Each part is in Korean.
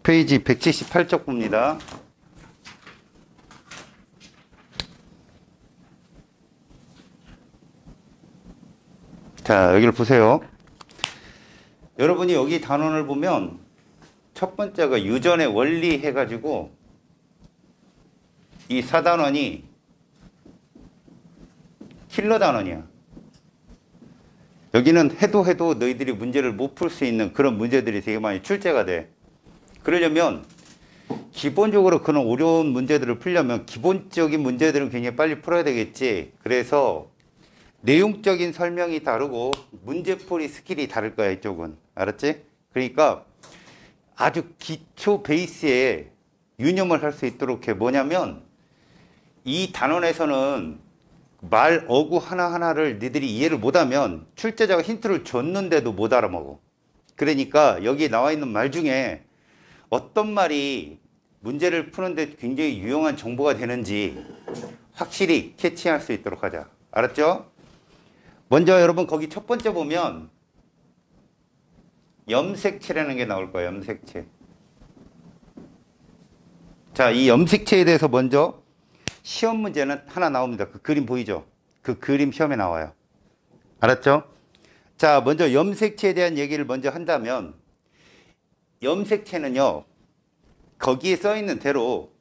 페이지 178쪽 봅니다. 자, 여기를 보세요. 여러분이 여기 단원을 보면 첫 번째가 유전의 원리 해가지고 이 4단원이 킬러 단원이야. 여기는 해도 너희들이 문제를 못 풀 수 있는 그런 문제들이 되게 많이 출제가 돼. 그러려면 기본적으로 그런 어려운 문제들을 풀려면 기본적인 문제들은 굉장히 빨리 풀어야 되겠지. 그래서 내용적인 설명이 다르고 문제풀이 스킬이 다를 거야, 이쪽은. 알았지? 그러니까 아주 기초 베이스에 유념을 할 수 있도록 해. 뭐냐면 이 단원에서는 말 어구 하나하나를 니들이 이해를 못하면 출제자가 힌트를 줬는데도 못 알아먹어. 그러니까 여기 나와 있는 말 중에 어떤 말이 문제를 푸는데 굉장히 유용한 정보가 되는지 확실히 캐치할 수 있도록 하자. 알았죠? 먼저 여러분 거기 첫 번째 보면 염색체라는 게 나올 거예요. 염색체. 자, 이 염색체에 대해서 먼저 시험 문제는 하나 나옵니다. 그 그림 보이죠? 그 그림 시험에 나와요. 알았죠? 자, 먼저 염색체에 대한 얘기를 먼저 한다면 염색체는요, 거기에 써 있는 대로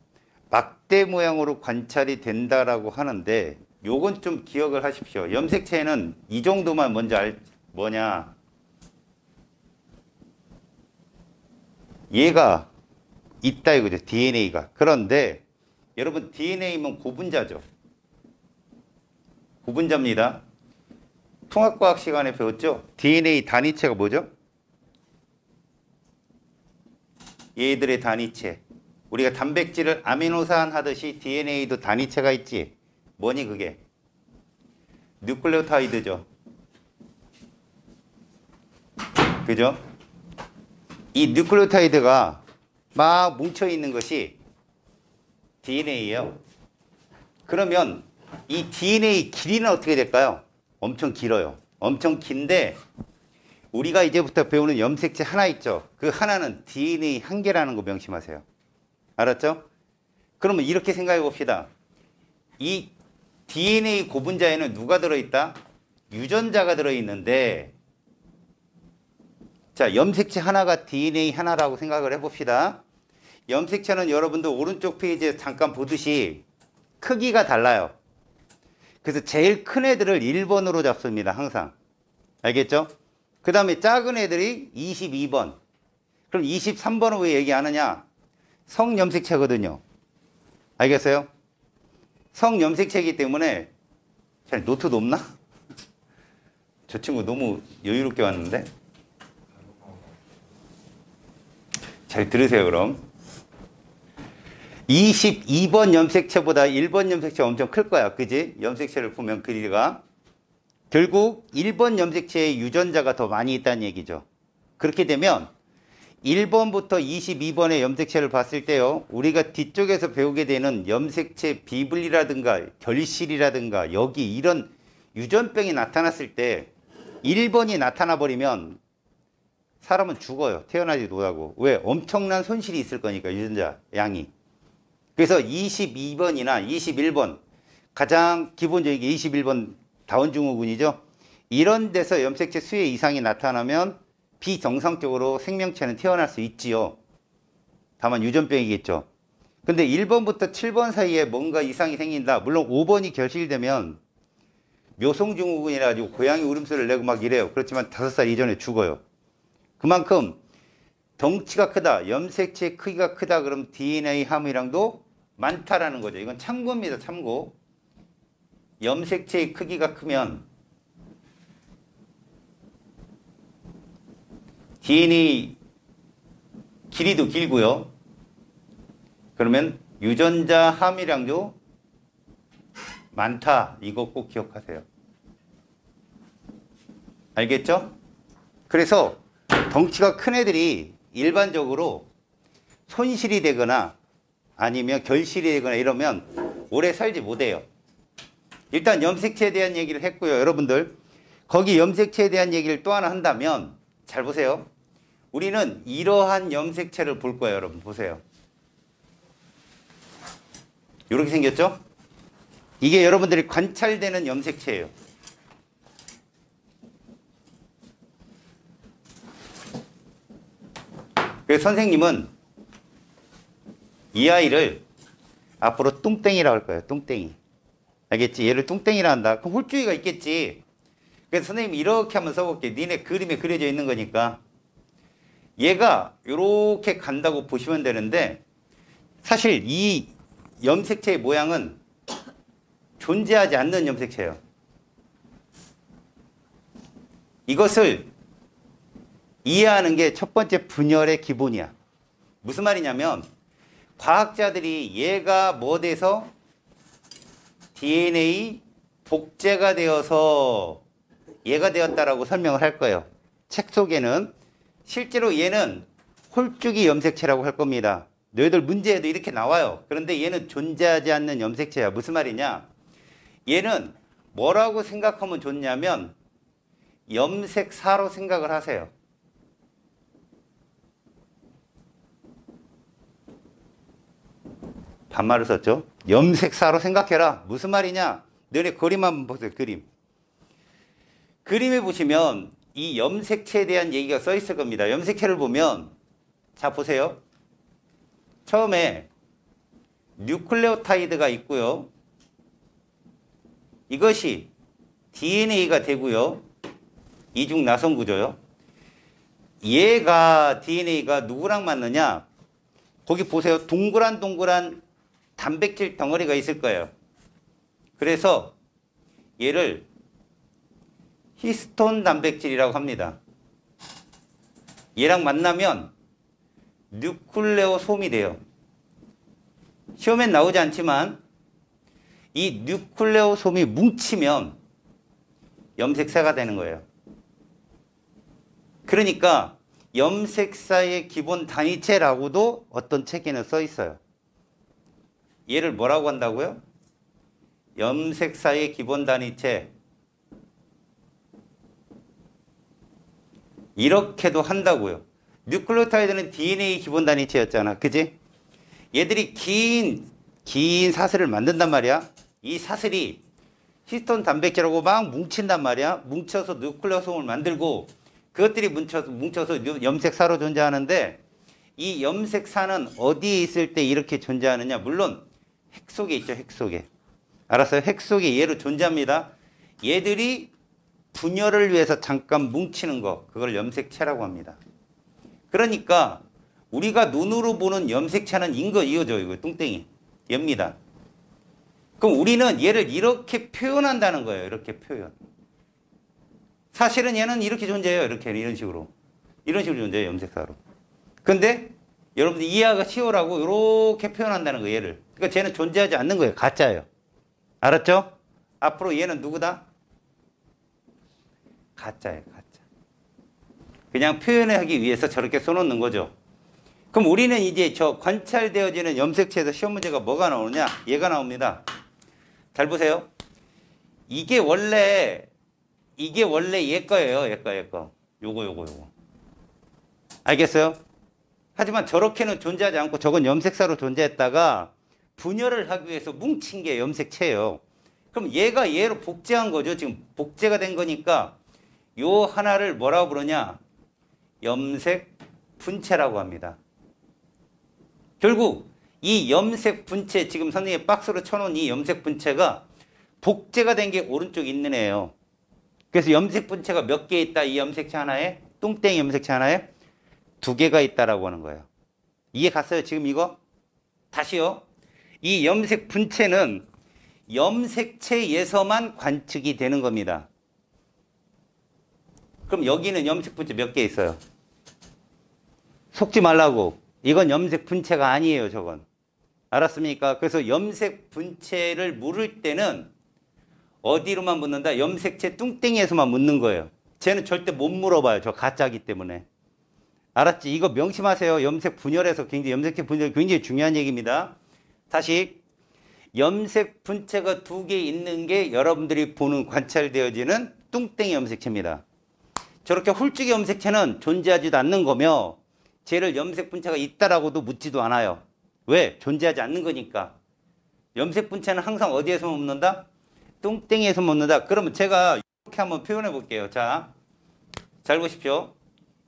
막대 모양으로 관찰이 된다라고 하는데 요건 좀 기억을 하십시오. 염색체는 이 정도만 먼저 뭐냐, 얘가 있다 이거죠. DNA가. 그런데 여러분 DNA면 고분자죠. 고분자입니다. 통합과학 시간에 배웠죠? DNA 단위체가 뭐죠? 얘들의 단위체. 우리가 단백질을 아미노산 하듯이 DNA도 단위체가 있지. 뭐니 그게? 뉴클레오타이드죠. 그죠? 이 뉴클레오타이드가 막 뭉쳐있는 것이 DNA예요. 그러면 이 DNA 길이는 어떻게 될까요? 엄청 길어요. 엄청 긴데 우리가 이제부터 배우는 염색체 하나 있죠. 그 하나는 DNA 한 개라는 거 명심하세요. 알았죠? 그러면 이렇게 생각해 봅시다. 이 DNA 고분자에는 누가 들어있다? 유전자가 들어있는데, 자, 염색체 하나가 DNA 하나라고 생각을 해봅시다. 염색체는 여러분들 오른쪽 페이지에 잠깐 보듯이 크기가 달라요. 그래서 제일 큰 애들을 1번으로 잡습니다. 항상. 알겠죠? 그 다음에 작은 애들이 22번. 그럼 23번은 왜 얘기 안 하냐? 성염색체거든요. 알겠어요? 성염색체이기 때문에, 잘 노트 높나? 저 친구 너무 여유롭게 왔는데? 잘 들으세요, 그럼. 22번 염색체보다 1번 염색체가 엄청 클 거야. 그지? 염색체를 보면 길이가. 결국 1번 염색체의 유전자가 더 많이 있다는 얘기죠. 그렇게 되면 1번부터 22번의 염색체를 봤을 때요, 우리가 뒤쪽에서 배우게 되는 염색체 비분리라든가 결실이라든가 여기 이런 유전병이 나타났을 때 1번이 나타나 버리면 사람은 죽어요. 태어나지 못하고. 왜? 엄청난 손실이 있을 거니까, 유전자 양이. 그래서 22번이나 21번, 가장 기본적인 게 21번 다운증후군이죠. 이런 데서 염색체 수의 이상이 나타나면 비정상적으로 생명체는 태어날 수 있지요. 다만 유전병이겠죠. 근데 1번부터 7번 사이에 뭔가 이상이 생긴다. 물론 5번이 결실되면 묘송증후군이라 가지고 고양이 울음소리를 내고 막 이래요. 그렇지만 5살 이전에 죽어요. 그만큼 덩치가 크다, 염색체 크기가 크다, 그럼 DNA 함유량도 많다라는 거죠. 이건 참고입니다. 참고. 염색체의 크기가 크면 DNA 길이도 길고요. 그러면 유전자 함유량도 많다. 이거 꼭 기억하세요. 알겠죠? 그래서 덩치가 큰 애들이 일반적으로 손실이 되거나 아니면 결실이 되거나 이러면 오래 살지 못해요. 일단 염색체에 대한 얘기를 했고요. 여러분들 거기 염색체에 대한 얘기를 또 하나 한다면 잘 보세요. 우리는 이러한 염색체를 볼 거예요. 여러분 보세요. 이렇게 생겼죠? 이게 여러분들이 관찰되는 염색체예요. 그래서 선생님은 이 아이를 앞으로 뚱땡이라고 할 거예요. 뚱땡이. 알겠지? 얘를 뚱땡이라 한다. 그럼 홀쭉이가 있겠지. 그래서 선생님이 이렇게 한번 써볼게. 니네 그림에 그려져 있는 거니까. 얘가 이렇게 간다고 보시면 되는데 사실 이 염색체의 모양은 존재하지 않는 염색체예요. 이것을 이해하는 게 첫 번째 분열의 기본이야. 무슨 말이냐면 과학자들이 얘가 뭐 돼서 DNA 복제가 되어서 얘가 되었다라고 설명을 할 거예요. 책 속에는 실제로 얘는 홀쭉이 염색체라고 할 겁니다. 너희들 문제에도 이렇게 나와요. 그런데 얘는 존재하지 않는 염색체야. 무슨 말이냐? 얘는 뭐라고 생각하면 좋냐면 염색사로 생각을 하세요. 반말을 썼죠? 염색사로 생각해라. 무슨 말이냐? 너네 그림 한번 보세요. 그림. 그림에 보시면 이 염색체에 대한 얘기가 써 있을 겁니다. 염색체를 보면 자 보세요. 처음에 뉴클레오타이드가 있고요. 이것이 DNA가 되고요. 이중 나선 구조요. 얘가 DNA가 누구랑 맞느냐? 거기 보세요. 동그란 단백질 덩어리가 있을 거예요. 그래서 얘를 히스톤 단백질이라고 합니다. 얘랑 만나면 뉴클레오솜이 돼요. 시험엔 나오지 않지만 이 뉴클레오솜이 뭉치면 염색사가 되는 거예요. 그러니까 염색사의 기본 단위체라고도 어떤 책에는 써 있어요. 얘를 뭐라고 한다고요? 염색사의 기본 단위체. 이렇게도 한다고요. 뉴클레오타이드는 DNA 기본 단위체였잖아. 그지? 얘들이 긴 사슬을 만든단 말이야. 이 사슬이 히스톤 단백질하고 막 뭉친단 말이야. 뭉쳐서 뉴클레오솜을 만들고 그것들이 뭉쳐서 염색사로 존재하는데 이 염색사는 어디에 있을 때 이렇게 존재하느냐? 물론 핵 속에 있죠. 핵 속에. 알았어요? 핵 속에 얘로 존재합니다. 얘들이 분열을 위해서 잠깐 뭉치는 거, 그걸 염색체라고 합니다. 그러니까 우리가 눈으로 보는 염색체는 이거죠. 이거 뚱땡이. 얘입니다. 그럼 우리는 얘를 이렇게 표현한다는 거예요. 이렇게 표현. 사실은 얘는 이렇게 존재해요. 이런 식으로 존재해요. 염색사로. 근데 여러분들 이해가 쉬우라고 이렇게 표현한다는 거예요. 얘를. 그러니까 쟤는 존재하지 않는 거예요. 가짜예요. 알았죠? 앞으로 얘는 누구다? 가짜예요. 가짜. 그냥 표현하기 위해서 저렇게 써놓는 거죠. 그럼 우리는 이제 저 관찰되어지는 염색체에서 시험 문제가 뭐가 나오느냐? 얘가 나옵니다. 잘 보세요. 이게 원래 얘 거예요. 얘 거. 요거. 알겠어요? 하지만 저렇게는 존재하지 않고 저건 염색사로 존재했다가 분열을 하기 위해서 뭉친 게 염색체예요. 그럼 얘가 얘로 복제한 거죠. 지금 복제가 된 거니까 요 하나를 뭐라고 부르냐? 염색 분체라고 합니다. 결국 이 염색 분체, 지금 선생님이 박스로 쳐놓은 이 염색 분체가 복제가 된 게 오른쪽에 있는 애예요. 그래서 염색 분체가 몇 개 있다? 이 염색체 하나에? 뚱땡이 염색체 하나에? 2개가 있다라고 하는 거예요. 이해 갔어요? 지금 이거? 다시요. 이 염색 분체는 염색체에서만 관측이 되는 겁니다. 그럼 여기는 염색 분체 몇 개 있어요? 속지 말라고. 이건 염색 분체가 아니에요. 저건. 알았습니까? 그래서 염색 분체를 물을 때는 어디로만 묻는다? 염색체 뚱땡이에서만 묻는 거예요. 쟤는 절대 못 물어봐요. 저 가짜기 때문에. 알았지? 이거 명심하세요. 염색 분열에서 염색체 분열이 굉장히 중요한 얘기입니다. 다시 염색 분체가 2개 있는 게 여러분들이 보는 관찰되어지는 뚱땡이 염색체입니다. 저렇게 홀쭉의 염색체는 존재하지도 않는 거며 쟤를 염색 분체가 있다라고도 묻지도 않아요. 왜? 존재하지 않는 거니까. 염색 분체는 항상 어디에서 먹는다? 뚱땡이에서 먹는다. 그러면 제가 이렇게 한번 표현해 볼게요. 자, 잘 보십시오.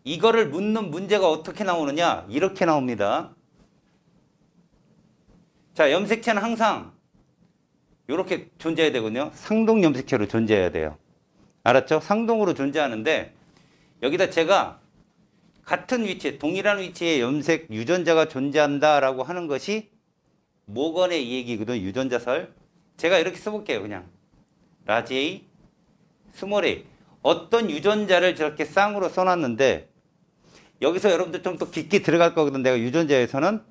이거를 묻는 문제가 어떻게 나오느냐? 이렇게 나옵니다. 자, 염색체는 항상 이렇게 존재해야 되거든요. 상동 염색체로 존재해야 돼요. 알았죠? 상동으로 존재하는데 여기다 제가 같은 위치에 동일한 위치에 염색 유전자가 존재한다라고 하는 것이 모건의 얘기거든. 유전자설. 제가 이렇게 써볼게요. 그냥 라지 A, 스몰 a. 어떤 유전자를 저렇게 쌍으로 써놨는데 여기서 여러분들 좀 더 깊게 들어갈 거거든. 내가 유전자에서는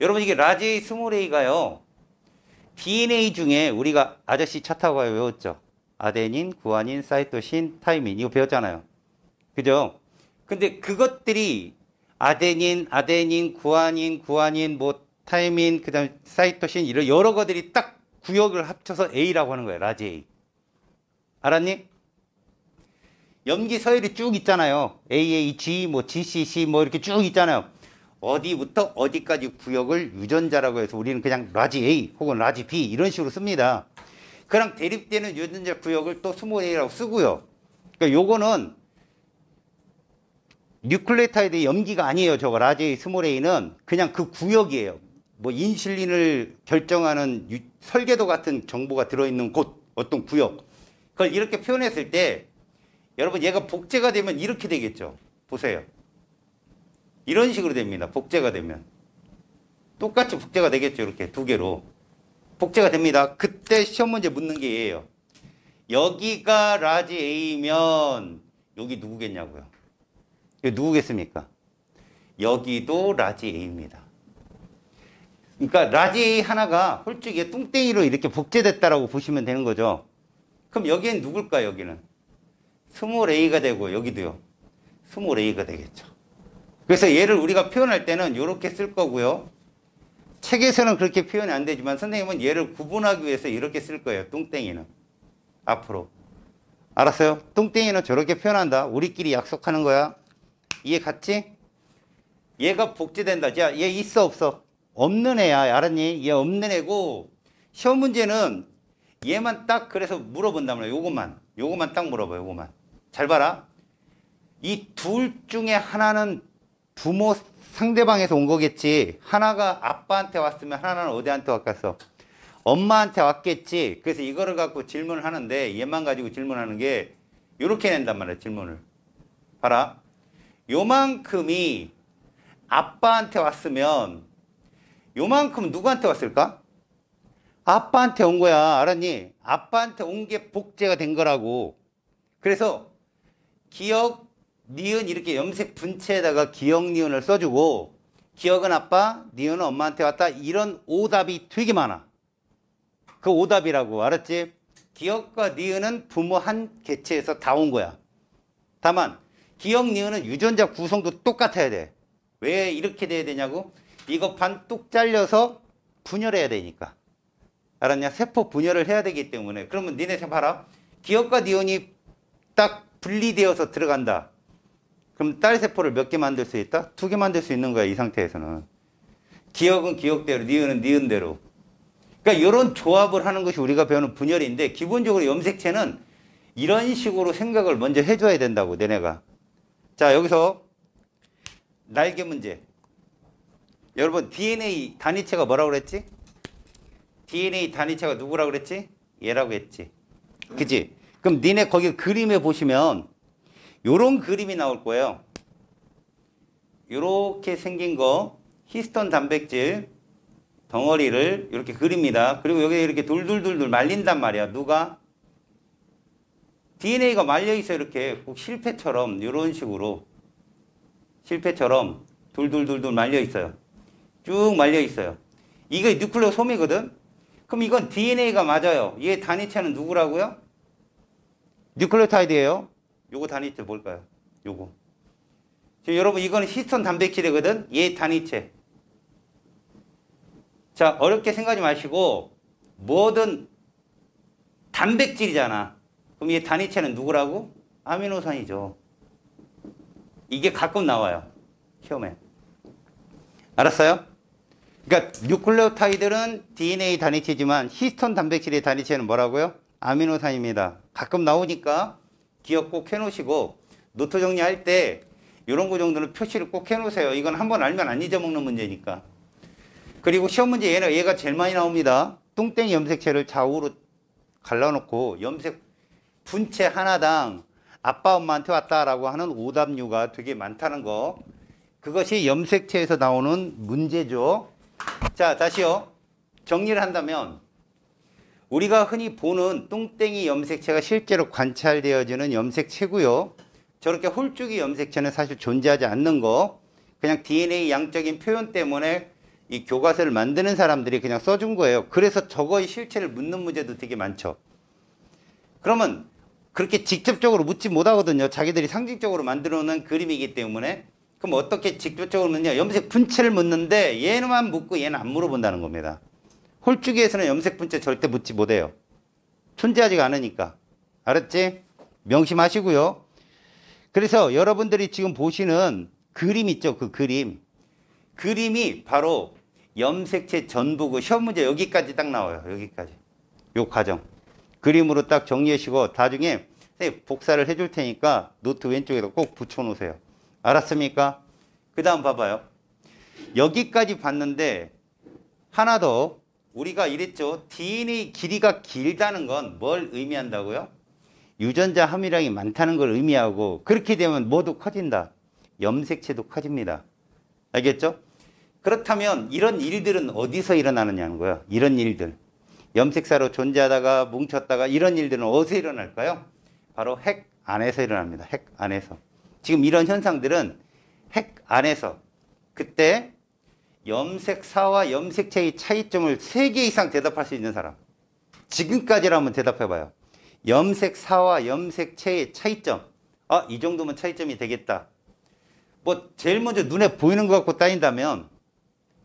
여러분 이게 라지 A, 스몰 a가요. DNA 중에 우리가 아저씨 차 타고 가요 외웠죠. 아데닌, 구아닌, 사이토신, 타이민 이거 배웠잖아요. 그죠? 근데 그것들이 아데닌, 구아닌, 뭐 타이민, 그다음 사이토신 이런 여러 것들이 딱 구역을 합쳐서 A라고 하는 거예요. 라지 A. 알았니? 염기 서열이 쭉 있잖아요. AAG, 뭐 GCC 뭐 이렇게 쭉 있잖아요. 어디부터 어디까지 구역을 유전자라고 해서 우리는 그냥 라지 A 혹은 라지 B 이런 식으로 씁니다. 그랑 대립되는 유전자 구역을 또 스몰 a라고 쓰고요. 그러니까 요거는 뉴클레오타이드 염기가 아니에요. 저거 라지 A, 스몰 a는 그냥 그 구역이에요. 뭐 인슐린을 결정하는 설계도 같은 정보가 들어있는 곳 어떤 구역. 그걸 이렇게 표현했을 때 여러분 얘가 복제가 되면 이렇게 되겠죠. 보세요. 이런 식으로 됩니다. 복제가 되면. 똑같이 복제가 되겠죠. 이렇게 두 개로. 복제가 됩니다. 그때 시험 문제 묻는 게 얘예요. 여기가 라지 A면 여기 누구겠냐고요. 여기 누구겠습니까? 여기도 라지 A입니다. 그러니까 라지 A 하나가 홀쭉에 뚱땡이로 이렇게 복제됐다라고 보시면 되는 거죠. 그럼 여기는 누굴까요? 여기는 스몰 a가 되고 여기도요. 스몰 a가 되겠죠. 그래서 얘를 우리가 표현할 때는 이렇게 쓸 거고요. 책에서는 그렇게 표현이 안 되지만 선생님은 얘를 구분하기 위해서 이렇게 쓸 거예요. 뚱땡이는. 앞으로. 알았어요? 뚱땡이는 저렇게 표현한다. 우리끼리 약속하는 거야. 이해 갔지? 얘가 복제된다. 야, 얘 있어 없어? 없는 애야. 알았니? 얘 없는 애고 시험 문제는 얘만 딱 그래서 물어본단 말이야. 요것만 딱 물어봐. 요것만. 잘 봐라. 이 둘 중에 하나는 부모 상대방에서 온 거겠지. 하나가 아빠한테 왔으면 하나는 어디한테 왔겠어? 엄마한테 왔겠지. 그래서 이거를 갖고 질문을 하는데 얘만 가지고 질문하는 게 이렇게 낸단 말이야. 질문을. 봐라. 요만큼이 아빠한테 왔으면 요만큼 누구한테 왔을까? 아빠한테 온 거야. 알았니? 아빠한테 온 게 복제가 된 거라고. 그래서 기억, 니은 이렇게 염색 분체에다가 기억, 니은을 써주고 기억은 아빠, 니은은 엄마한테 왔다. 이런 오답이 되게 많아. 그 오답이라고. 알았지? 기억과 니은은 부모 한 개체에서 다 온 거야. 다만 기억, 니은은 유전자 구성도 똑같아야 돼. 왜 이렇게 돼야 되냐고? 이거 반 뚝 잘려서 분열해야 되니까. 알았냐? 세포 분열을 해야 되기 때문에. 그러면 니네 봐라. 기억과 니은이 딱 분리되어서 들어간다. 그럼 딸 세포를 몇 개 만들 수 있다? 2개 만들 수 있는 거야. 이 상태에서는. 기억은 기억대로, 니은은 니은대로. 그러니까 이런 조합을 하는 것이 우리가 배우는 분열인데 기본적으로 염색체는 이런 식으로 생각을 먼저 해줘야 된다고. 너네가. 자, 여기서 날개 문제. 여러분 DNA 단위체가 뭐라고 그랬지? DNA 단위체가 누구라고 그랬지? 얘라고 했지. 그치? 그럼 니네 거기 그림에 보시면 요런 그림이 나올 거예요. 요렇게 생긴 거 히스톤 단백질 덩어리를 이렇게 그립니다. 그리고 여기 이렇게 둘둘둘둘 말린단 말이야. 누가? DNA가 말려 있어. 이렇게 꼭 실패처럼 이런 식으로 실패처럼 둘둘둘둘 말려 있어요. 쭉 말려 있어요. 이게 뉴클레오 솜이거든. 그럼 이건 DNA가 맞아요. 얘 단위체는 누구라고요? 뉴클레오타이드예요. 요거 단위체 뭘까요? 요거. 지금 여러분 이거는 히스톤 단백질이거든. 얘 단위체. 자, 어렵게 생각하지 마시고 뭐든 단백질이잖아. 그럼 얘 단위체는 누구라고? 아미노산이죠. 이게 가끔 나와요. 시험에. 알았어요? 그러니까 뉴클레오타이드는 DNA 단위체지만 히스톤 단백질의 단위체는 뭐라고요? 아미노산입니다. 가끔 나오니까 기억 꼭 해놓으시고 노트 정리할 때 이런 거 정도는 표시를 꼭 해놓으세요. 이건 한번 알면 안 잊어먹는 문제니까. 그리고 시험 문제 얘가 제일 많이 나옵니다. 뚱땡이 염색체를 좌우로 갈라놓고 염색 분체 하나당 아빠 엄마한테 왔다라고 하는 오답류가 되게 많다는 거. 그것이 염색체에서 나오는 문제죠. 자, 다시요. 정리를 한다면 우리가 흔히 보는 뚱땡이 염색체가 실제로 관찰되어지는 염색체고요. 저렇게 홀쭉이 염색체는 사실 존재하지 않는 거. 그냥 DNA 양적인 표현 때문에 이 교과서를 만드는 사람들이 그냥 써준 거예요. 그래서 저거의 실체를 묻는 문제도 되게 많죠. 그러면 그렇게 직접적으로 묻지 못하거든요. 자기들이 상징적으로 만들어 놓은 그림이기 때문에. 그럼 어떻게 직접적으로 묻냐? 염색 분체를 묻는데 얘만 묻고 얘는 안 물어본다는 겁니다. 홀쭉이에서는 염색 분체 절대 묻지 못해요. 존재하지가 않으니까. 알았지? 명심하시고요. 그래서 여러분들이 지금 보시는 그림 있죠? 그 그림. 그림이 바로 염색체 전부 시험 문제 여기까지 딱 나와요. 여기까지. 요 과정. 그림으로 딱 정리하시고 나중에 복사를 해줄 테니까 노트 왼쪽에다 꼭 붙여놓으세요. 알았습니까? 그 다음 봐봐요. 여기까지 봤는데 하나 더 우리가 이랬죠. DNA 길이가 길다는 건 뭘 의미한다고요? 유전자 함유량이 많다는 걸 의미하고 그렇게 되면 뭐도 커진다. 염색체도 커집니다. 알겠죠? 그렇다면 이런 일들은 어디서 일어나느냐는 거예요. 이런 일들. 염색사로 존재하다가 뭉쳤다가 이런 일들은 어디서 일어날까요? 바로 핵 안에서 일어납니다. 핵 안에서. 지금 이런 현상들은 핵 안에서 그때 염색사와 염색체의 차이점을 3개 이상 대답할 수 있는 사람. 지금까지를 한번 대답해봐요. 염색사와 염색체의 차이점. 아, 이 정도면 차이점이 되겠다. 뭐 제일 먼저 눈에 보이는 것 갖고 따진다면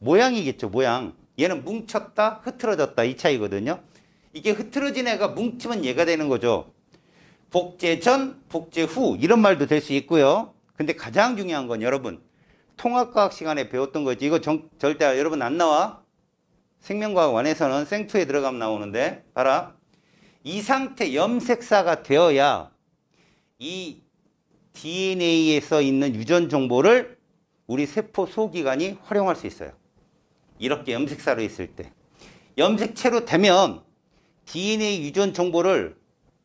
모양이겠죠. 모양. 얘는 뭉쳤다 흐트러졌다 이 차이거든요. 이게 흐트러진 애가 뭉치면 얘가 되는 거죠. 복제 전 복제 후 이런 말도 될 수 있고요. 근데 가장 중요한 건 여러분 통합과학 시간에 배웠던 거지. 이거 절대 여러분 안 나와. 생명과학 1에서는 생투에 들어가면 나오는데 봐라. 이 상태 염색사가 되어야 이 DNA에 써 있는 유전 정보를 우리 세포 소기관이 활용할 수 있어요. 이렇게 염색사로 있을 때. 염색체로 되면 DNA 유전 정보를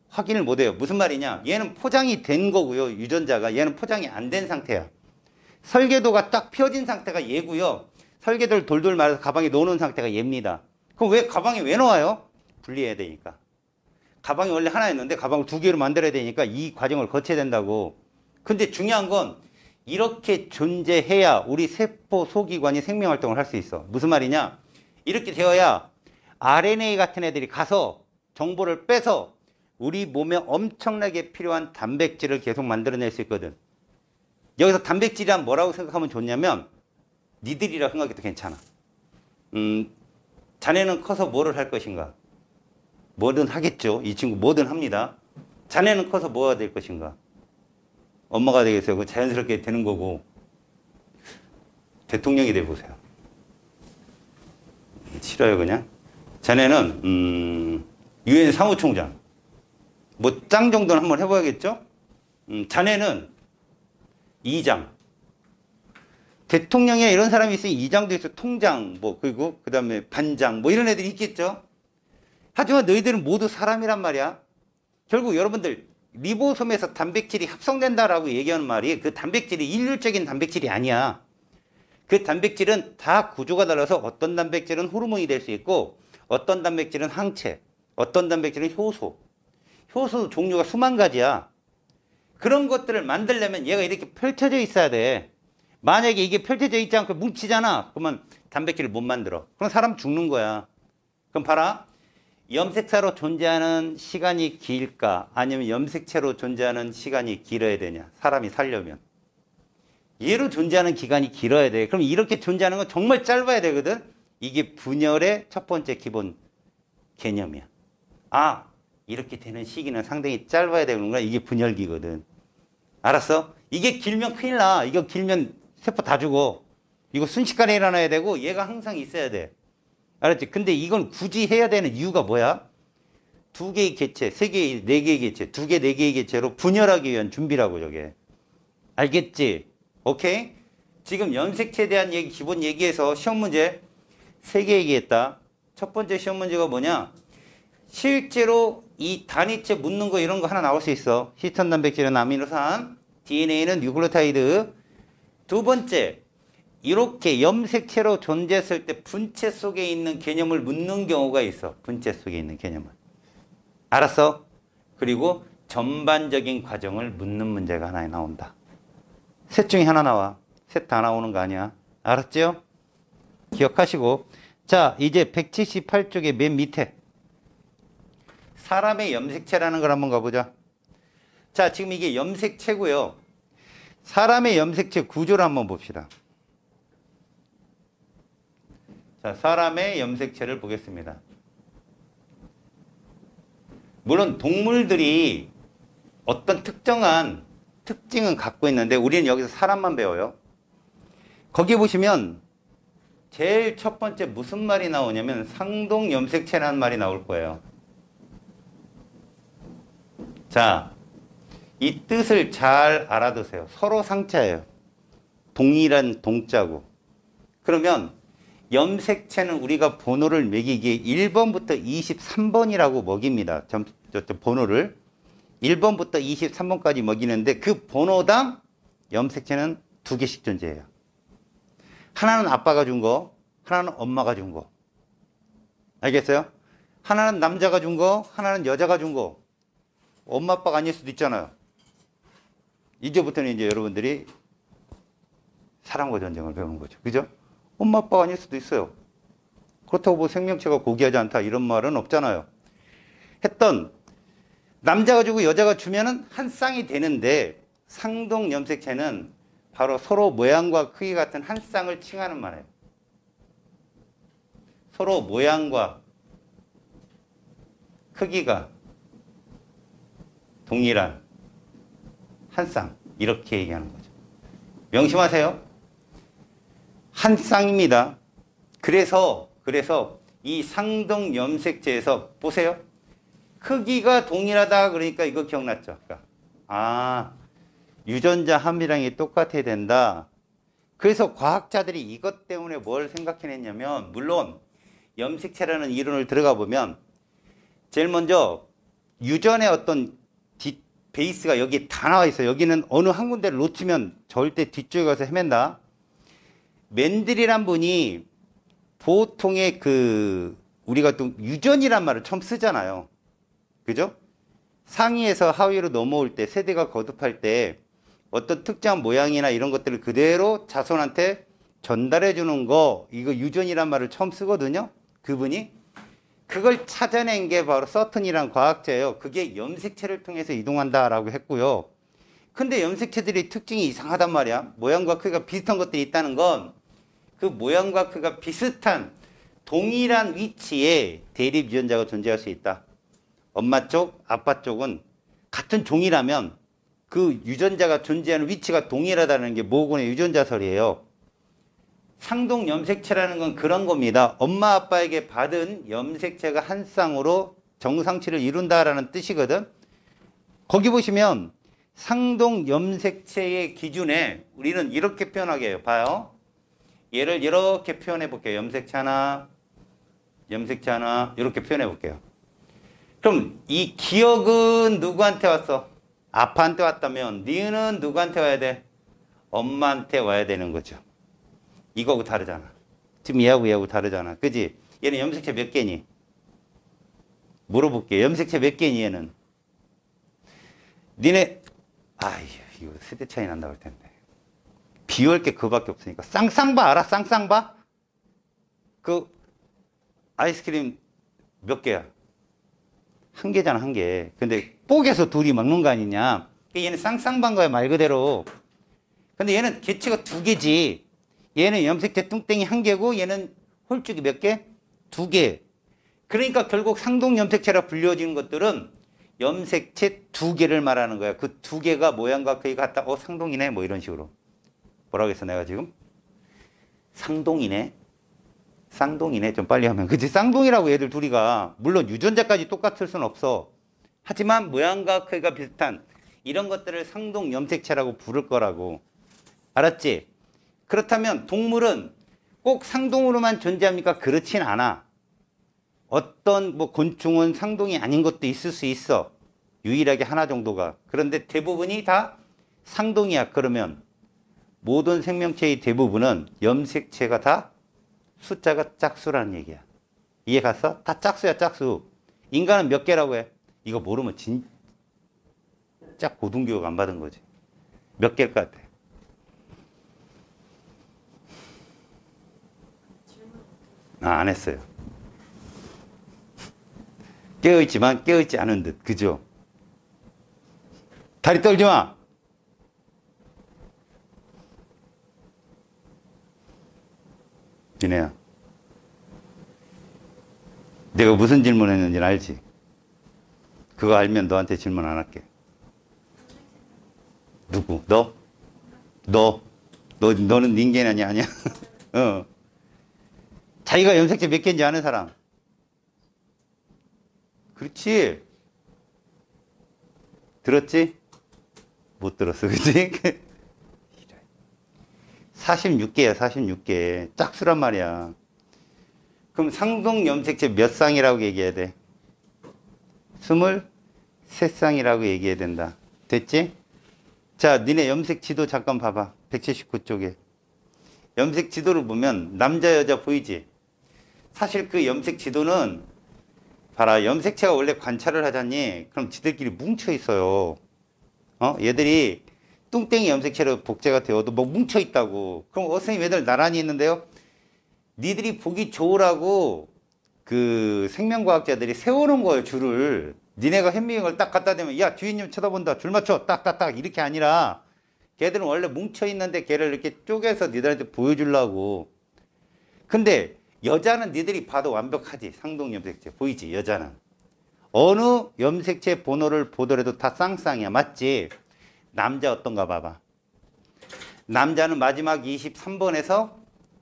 확인을 못해요. 무슨 말이냐? 얘는 포장이 된 거고요. 유전자가. 얘는 포장이 안 된 상태야. 설계도가 딱 펴진 상태가 얘고요. 설계도를 돌돌 말아서 가방에 넣어놓은 상태가 얘입니다. 그럼 왜 가방에 왜 넣어요? 분리해야 되니까. 가방이 원래 하나였는데 가방을 2개로 만들어야 되니까 이 과정을 거쳐야 된다고. 근데 중요한 건 이렇게 존재해야 우리 세포 소기관이 생명활동을 할 수 있어. 무슨 말이냐? 이렇게 되어야 RNA 같은 애들이 가서 정보를 빼서 우리 몸에 엄청나게 필요한 단백질을 계속 만들어낼 수 있거든. 여기서 단백질이란 뭐라고 생각하면 좋냐면 니들이라 생각해도 괜찮아. 자네는 커서 뭐를 할 것인가? 뭐든 하겠죠. 이 친구 뭐든 합니다. 자네는 커서 뭐가 될 것인가? 엄마가 되겠어요. 그 자연스럽게 되는 거고. 대통령이 돼보세요. 싫어요 그냥. 자네는 UN 사무총장. 뭐 짱 정도는 한번 해봐야겠죠? 자네는 이장. 대통령에 이런 사람이 있으니 이장도 있어. 통장 뭐 그리고 그 다음에 반장 뭐 이런 애들이 있겠죠? 하지만 너희들은 모두 사람이란 말이야. 결국 여러분들 리보솜에서 단백질이 합성된다라고 얘기하는 말이 그 단백질이 일률적인 단백질이 아니야. 그 단백질은 다 구조가 달라서 어떤 단백질은 호르몬이 될 수 있고 어떤 단백질은 항체, 어떤 단백질은 효소. 효소 종류가 수만 가지야. 그런 것들을 만들려면 얘가 이렇게 펼쳐져 있어야 돼. 만약에 이게 펼쳐져 있지 않고 뭉치잖아. 그러면 단백질을 못 만들어. 그럼 사람 죽는 거야. 그럼 봐라. 염색사로 존재하는 시간이 길까? 아니면 염색체로 존재하는 시간이 길어야 되냐? 사람이 살려면. 얘로 존재하는 기간이 길어야 돼. 그럼 이렇게 존재하는 건 정말 짧아야 되거든? 이게 분열의 첫 번째 기본 개념이야. 아, 이렇게 되는 시기는 상당히 짧아야 되는구나. 이게 분열기거든. 알았어? 이게 길면 큰일 나. 이거 길면 세포 다 죽어. 이거 순식간에 일어나야 되고 얘가 항상 있어야 돼. 알았지? 근데 이건 굳이 해야 되는 이유가 뭐야? 두 개의 개체, 세 개의, 네 개의 개체, 두 개, 네 개의 개체로 분열하기 위한 준비라고 저게. 알겠지? 오케이? 지금 염색체에 대한 얘기, 기본 얘기해서 시험 문제 세 개 얘기했다. 첫 번째 시험 문제가 뭐냐? 실제로 이 단위체 묻는 거 이런 거 하나 나올 수 있어. 히스톤 단백질은 아미노산, DNA는 뉴클레오타이드. 두 번째, 이렇게 염색체로 존재했을 때 분체 속에 있는 개념을 묻는 경우가 있어. 분체 속에 있는 개념을. 알았어? 그리고 전반적인 과정을 묻는 문제가 하나 나온다. 셋 중에 하나 나와. 셋 다 나오는 거 아니야. 알았죠? 기억하시고. 자, 이제 178쪽의 맨 밑에 사람의 염색체라는 걸 한번 가보자. 자, 지금 이게 염색체고요. 사람의 염색체 구조를 한번 봅시다. 자, 사람의 염색체를 보겠습니다. 물론 동물들이 어떤 특정한 특징은 갖고 있는데 우리는 여기서 사람만 배워요. 거기 보시면 제일 첫 번째 무슨 말이 나오냐면 상동 염색체라는 말이 나올 거예요. 자, 이 뜻을 잘 알아두세요. 서로 상자예요. 동일한 동자고. 그러면 염색체는 우리가 번호를 매기기에 1번부터 23번이라고 먹입니다. 번호를 1번부터 23번까지 먹이는데 그 번호당 염색체는 두 개씩 존재해요. 하나는 아빠가 준 거, 하나는 엄마가 준 거. 알겠어요? 하나는 남자가 준 거, 하나는 여자가 준 거. 엄마 아빠가 아닐 수도 있잖아요. 이제부터는 이제 여러분들이 사랑과 전쟁을 배우는 거죠. 그죠? 엄마 아빠가 아닐 수도 있어요. 그렇다고 뭐 생명체가 고귀하지 않다 이런 말은 없잖아요. 했던 남자가 주고 여자가 주면은 한 쌍이 되는데 상동 염색체는 바로 서로 모양과 크기 같은 한 쌍을 칭하는 말이에요. 서로 모양과 크기가 동일한 한 쌍 이렇게 얘기하는 거죠. 명심하세요. 한 쌍입니다. 그래서 이 상동 염색체에서 보세요. 크기가 동일하다 그러니까 이거 기억났죠? 아, 유전자 함유량이 똑같아야 된다. 그래서 과학자들이 이것 때문에 뭘 생각해냈냐면 물론 염색체라는 이론을 들어가 보면 제일 먼저 유전의 어떤 베이스가 여기 다 나와 있어요. 여기는 어느 한 군데를 놓치면 절대 뒤쪽에 가서 헤맨다. 맨델이란 분이 보통의 우리가 또 유전이란 말을 처음 쓰잖아요. 그죠? 상위에서 하위로 넘어올 때 세대가 거듭할 때 어떤 특정한 모양이나 이런 것들을 그대로 자손한테 전달해 주는 거, 이거 유전이란 말을 처음 쓰거든요. 그분이 그걸 찾아낸 게 바로 서튼이란 과학자예요. 그게 염색체를 통해서 이동한다라고 했고요. 근데 염색체들이 특징이 이상하단 말이야. 모양과 크기가 비슷한 것들이 있다는 건 그 모양과 크기가 비슷한 동일한 위치에 대립 유전자가 존재할 수 있다. 엄마 쪽, 아빠 쪽은 같은 종이라면 그 유전자가 존재하는 위치가 동일하다는 게 모건의 유전자설이에요. 상동 염색체라는 건 그런 겁니다. 엄마 아빠에게 받은 염색체가 한 쌍으로 정상치를 이룬다라는 뜻이거든. 거기 보시면 상동 염색체의 기준에 우리는 이렇게 표현하게 해요. 봐요. 얘를 이렇게 표현해 볼게요. 염색체 하나, 염색체 하나 이렇게 표현해 볼게요. 그럼 이 기억은 누구한테 왔어? 아빠한테 왔다면 니은 누구한테 와야 돼? 엄마한테 와야 되는 거죠. 이거하고 다르잖아. 지금 얘하고 다르잖아. 그지? 얘는 염색체 몇 개니? 물어볼게. 염색체 몇 개니 얘는? 니네 아휴 이거 세대 차이 난다고 할 텐데. 비교할 게 그거밖에 없으니까. 쌍쌍바 알아? 쌍쌍바? 그 아이스크림 몇 개야? 한 개잖아, 한 개. 근데 뽀개서 둘이 먹는 거 아니냐? 얘는 쌍쌍바인 거야, 말 그대로. 근데 얘는 개체가 두 개지. 얘는 염색체 뚱땡이 한 개고 얘는 홀쭉이 몇 개? 두 개. 그러니까 결국 상동 염색체라 불려지는 것들은 염색체 두 개를 말하는 거야. 그 두 개가 모양과 크기가 같다. 상동이네. 뭐 이런 식으로. 뭐라고 했어 내가 지금? 상동이네. 쌍동이네. 좀 빨리 하면. 그치? 쌍동이라고 얘들 둘이가. 물론 유전자까지 똑같을 수는 없어. 하지만 모양과 크기가 비슷한 이런 것들을 상동 염색체라고 부를 거라고. 알았지? 그렇다면 동물은 꼭 상동으로만 존재합니까? 그렇진 않아. 어떤 뭐 곤충은 상동이 아닌 것도 있을 수 있어. 유일하게 하나 정도가. 그런데 대부분이 다 상동이야. 그러면 모든 생명체의 대부분은 염색체가 다 숫자가 짝수라는 얘기야. 이해 갔어? 다 짝수야, 짝수. 인간은 몇 개라고 해? 이거 모르면 진짜 고등교육 안 받은 거지. 몇 개일 것 같아? 안 했어요. 깨어있지만 깨어있지 않은 듯. 그죠? 다리 떨지 마. 윤혜야. 내가 무슨 질문했는지는 알지? 그거 알면 너한테 질문 안 할게. 누구? 너? 너는 닌겐 아니야? 자기가 염색체 몇 개인지 아는 사람? 그렇지. 들었지? 못 들었어. 그치? 46개야, 46개. 짝수란 말이야. 그럼 상동 염색체 몇 쌍이라고 얘기해야 돼? 23쌍이라고 얘기해야 된다. 됐지? 자, 니네 염색 지도 잠깐 봐봐. 179쪽에. 염색 지도를 보면 남자, 여자 보이지? 사실 그 염색 지도는 봐라. 염색체가 원래 관찰을 하잖니? 그럼 지들끼리 뭉쳐 있어요. 얘들이 뚱땡이 염색체로 복제가 되어도 뭐 뭉쳐 있다고. 그럼 선생님 얘들 나란히 있는데요? 니들이 보기 좋으라고 그 생명과학자들이 세워놓은 거예요, 줄을. 니네가 현미경을 딱 갖다 대면 야, 뒤에 님 쳐다본다. 줄 맞춰. 딱딱딱. 이렇게 아니라 걔들은 원래 뭉쳐 있는데 걔를 이렇게 쪼개서 니들한테 보여주려고. 근데 여자는 니들이 봐도 완벽하지. 상동 염색체. 보이지? 여자는. 어느 염색체 번호를 보더라도 다 쌍쌍이야. 맞지? 남자 어떤가 봐봐. 남자는 마지막 23번에서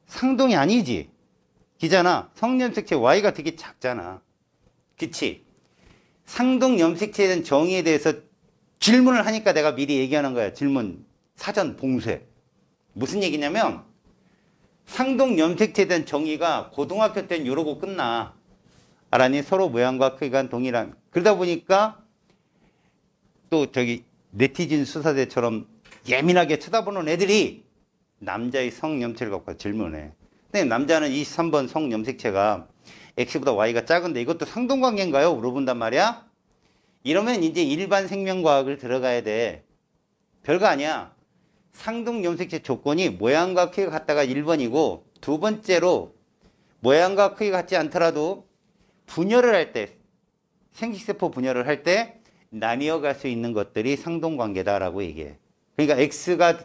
상동이 아니지. 기잖아. 성염색체 Y가 되게 작잖아. 그치? 상동 염색체에 대한 정의에 대해서 질문을 하니까 내가 미리 얘기하는 거야. 질문. 사전 봉쇄. 무슨 얘기냐면 상동 염색체에 대한 정의가 고등학교 때는 이러고 끝나. 알았니? 서로 모양과 크기가 동일한. 그러다 보니까 또 저기 네티즌 수사대처럼 예민하게 쳐다보는 애들이 남자의 성염색체를 갖고 질문해. 근데 남자는 23번 성염색체가 X보다 Y가 작은데 이것도 상동관계인가요? 물어본단 말이야. 이러면 이제 일반 생명과학을 들어가야 돼. 별거 아니야. 상동염색체 조건이 모양과 크기가 같다가 1번이고 두 번째로 모양과 크기가 같지 않더라도 분열을 할 때, 생식세포 분열을 할 때 나뉘어 갈 수 있는 것들이 상동관계다라고 얘기해. 그러니까 X가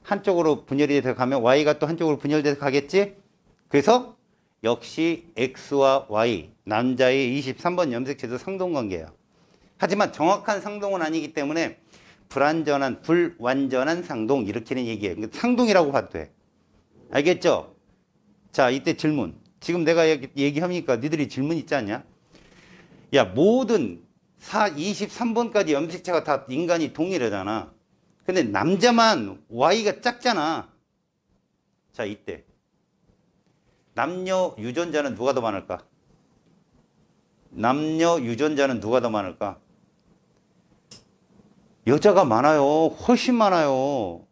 한쪽으로 분열이 돼서 가면 Y가 또 한쪽으로 분열돼서 가겠지? 그래서 역시 X와 Y, 남자의 23번 염색체도 상동관계야. 하지만 정확한 상동은 아니기 때문에 불완전한, 불완전한 상동 이렇게는 얘기해. 상동이라고 봐도 돼. 알겠죠? 자, 이때 질문. 지금 내가 얘기하니까 니들이 질문 있지 않냐? 야, 모든 23번까지 염색체가 다 인간이 동일하잖아. 근데 남자만 Y가 작잖아. 자, 이때 남녀 유전자는 누가 더 많을까? 남녀 유전자는 누가 더 많을까? 여자가 많아요. 훨씬 많아요.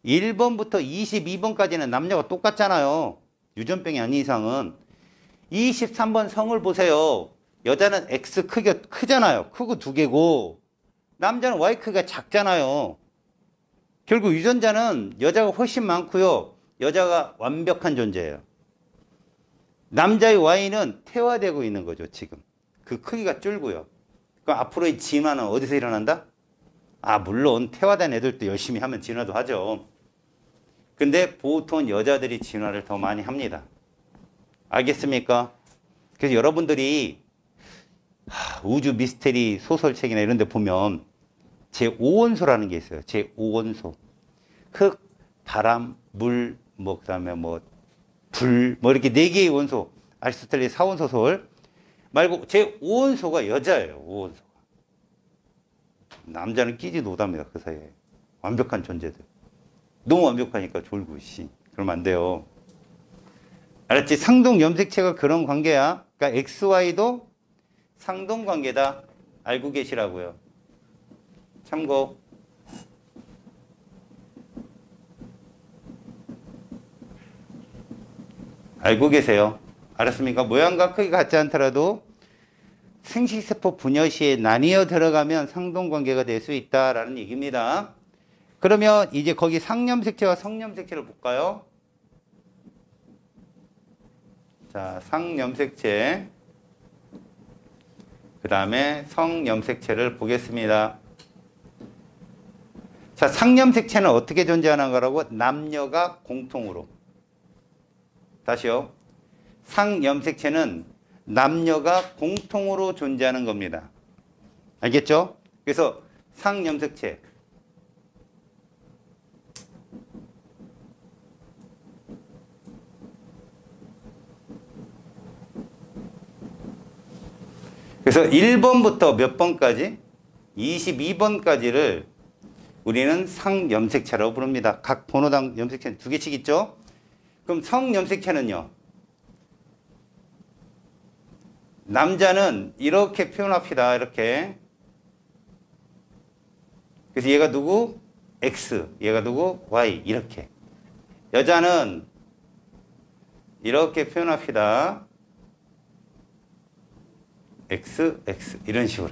1번부터 22번까지는 남녀가 똑같잖아요. 유전병이 아닌 이상은. 23번 성을 보세요. 여자는 X 크기가 크잖아요. 크고 두 개고 남자는 Y 크기가 작잖아요. 결국 유전자는 여자가 훨씬 많고요. 여자가 완벽한 존재예요. 남자의 Y는 퇴화되고 있는 거죠. 지금 그 크기가 줄고요. 그럼 앞으로의 진화는 어디서 일어난다? 물론 퇴화된 애들도 열심히 하면 진화도 하죠. 근데 보통 여자들이 진화를 더 많이 합니다. 알겠습니까? 그래서 여러분들이 우주 미스테리 소설책이나 이런 데 보면 제5원소라는 게 있어요. 제5원소. 흙, 바람, 물, 뭐 그다음에 뭐 불, 뭐 이렇게 4개의 원소. 아리스토텔레스 4원소설 말고 제5원소가 여자예요. 5원소가. 남자는 끼지도 못합니다. 그 사이에. 완벽한 존재들. 너무 완벽하니까 졸고 씨. 그러면 안 돼요. 알았지? 상동 염색체가 그런 관계야. 그러니까 XY도 상동 관계다. 알고 계시라고요. 참고. 알고 계세요. 알았습니까? 모양과 크기가 같지 않더라도 생식세포 분열 시에 나뉘어 들어가면 상동관계가 될 수 있다라는 얘기입니다. 그러면 이제 거기 상염색체와 성염색체를 볼까요? 자, 상염색체 그 다음에 성염색체를 보겠습니다. 자, 상염색체는 어떻게 존재하는 거라고? 남녀가 공통으로. 다시요. 상염색체는 남녀가 공통으로 존재하는 겁니다. 알겠죠? 그래서 상염색체. 그래서 1번부터 몇 번까지? 22번까지를 우리는 상염색체라고 부릅니다. 각 번호당 염색체는 2개씩 있죠? 그럼 성염색체는요? 남자는 이렇게 표현합시다. 이렇게. 그래서 얘가 누구? X. 얘가 누구? Y. 이렇게. 여자는 이렇게 표현합시다. X, X. 이런 식으로.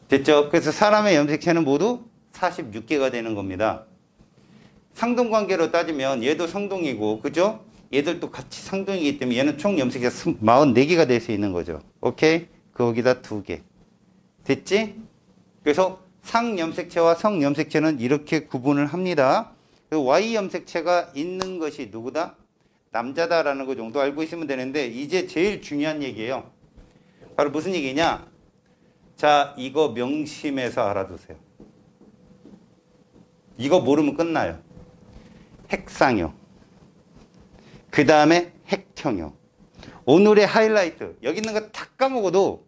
됐죠? 그래서 사람의 염색체는 모두 46개가 되는 겁니다. 상동관계로 따지면 얘도 상동이고, 그죠? 얘들도 같이 상동이기 때문에 얘는 총 염색체가 44개가 될 수 있는 거죠. 오케이? 거기다 2개. 됐지? 그래서 상염색체와 성염색체는 이렇게 구분을 합니다. Y염색체가 있는 것이 누구다? 남자다라는 거 정도 알고 있으면 되는데 이제 제일 중요한 얘기예요. 바로 무슨 얘기냐? 자, 이거 명심해서 알아두세요. 이거 모르면 끝나요. 핵상형. 그 다음에 핵형형. 오늘의 하이라이트. 여기 있는 거 다 까먹어도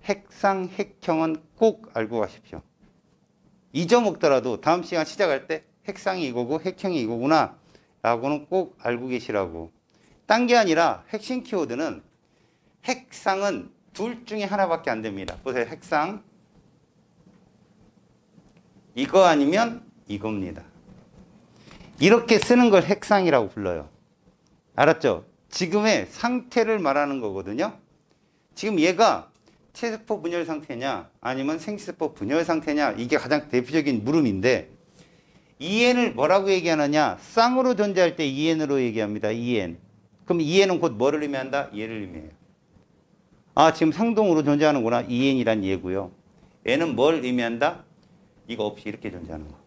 핵상, 핵형은 꼭 알고 가십시오. 잊어먹더라도 다음 시간 시작할 때 핵상이 이거고 핵형이 이거구나 라고는 꼭 알고 계시라고. 딴 게 아니라 핵심 키워드는 핵상은 둘 중에 하나밖에 안 됩니다. 보세요. 핵상. 이거 아니면 이겁니다. 이렇게 쓰는 걸 핵상이라고 불러요. 알았죠? 지금의 상태를 말하는 거거든요. 지금 얘가 체세포 분열 상태냐 아니면 생식세포 분열 상태냐 이게 가장 대표적인 물음인데 EN을 뭐라고 얘기하느냐? 쌍으로 존재할 때 EN으로 얘기합니다. EN. 그럼 EN은 곧 뭐를 의미한다? 얘를 의미해요. 아, 지금 상동으로 존재하는구나. EN이란 얘고요. N은 뭘 의미한다? 이거 없이 이렇게 존재하는 거.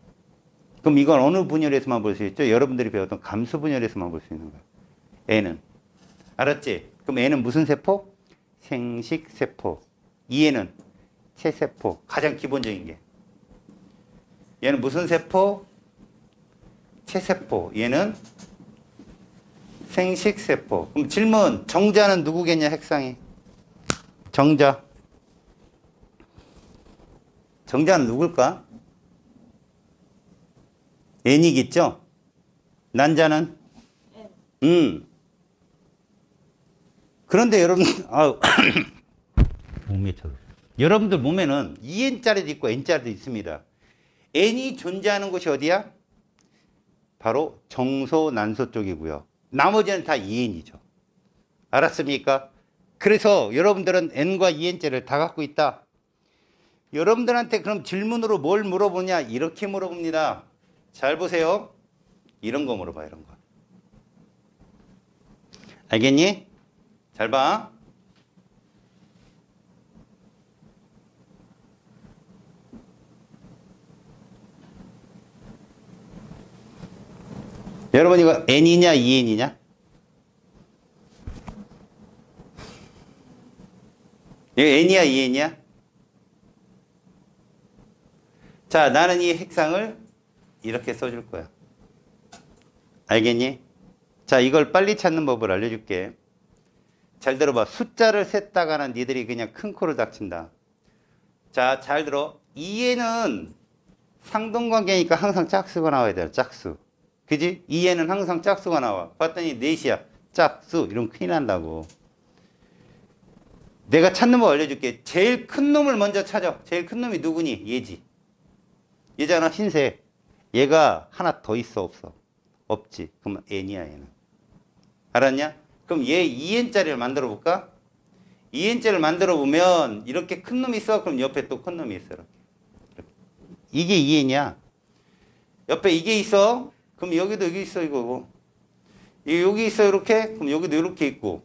그럼 이건 어느 분열에서만 볼 수 있죠? 여러분들이 배웠던 감수 분열에서만 볼 수 있는 거예요. N은. 알았지? 그럼 N은 무슨 세포? 생식세포. EN은 체세포. 가장 기본적인 게. 얘는 무슨 세포? 체세포. 얘는 생식세포. 그럼 질문. 정자는 누구겠냐? 핵상이. 정자. 정자는 누굴까? N이겠죠? 난자는? 그런데 여러분, 여러분들 몸에는 EN자리도 있고 N자리도 있습니다. N이 존재하는 곳이 어디야? 바로 정소, 난소 쪽이고요. 나머지는 다 EN이죠. 알았습니까? 그래서 여러분들은 N과 EN자를 다 갖고 있다. 여러분들한테 그럼 질문으로 뭘 물어보냐? 이렇게 물어봅니다. 잘 보세요. 이런 거 물어봐, 이런 거. 알겠니? 잘 봐. 여러분 이거 N이냐 EN이냐? 이거 n이야, 2n이야? 자, 나는 이 핵상을 이렇게 써줄 거야. 알겠니? 자, 이걸 빨리 찾는 법을 알려줄게. 잘 들어봐. 숫자를 셌다가는 니들이 그냥 큰 코를 닥친다. 자, 잘 들어. 2에는 상동관계니까 항상 짝수가 나와야 돼. 짝수. 그지? 2에는 항상 짝수가 나와. 봤더니 넷이야. 짝수. 이러면 큰일 난다고. 내가 찾는 법 알려줄게. 제일 큰 놈을 먼저 찾아. 제일 큰 놈이 누구니? 얘지. 얘잖아. 흰색. 얘가 하나 더 있어, 없어? 없지. 그러면 n이야, 얘는. 알았냐? 그럼 얘 2n짜리를 만들어 볼까? 2n짜리를 만들어 보면 이렇게 큰 놈이 있어. 그럼 옆에 또 큰 놈이 있어. 이렇게. 이게 2n이야. 옆에 이게 있어. 그럼 여기도 여기 있어, 이거고. 여기 있어, 이렇게. 그럼 여기도 이렇게 있고.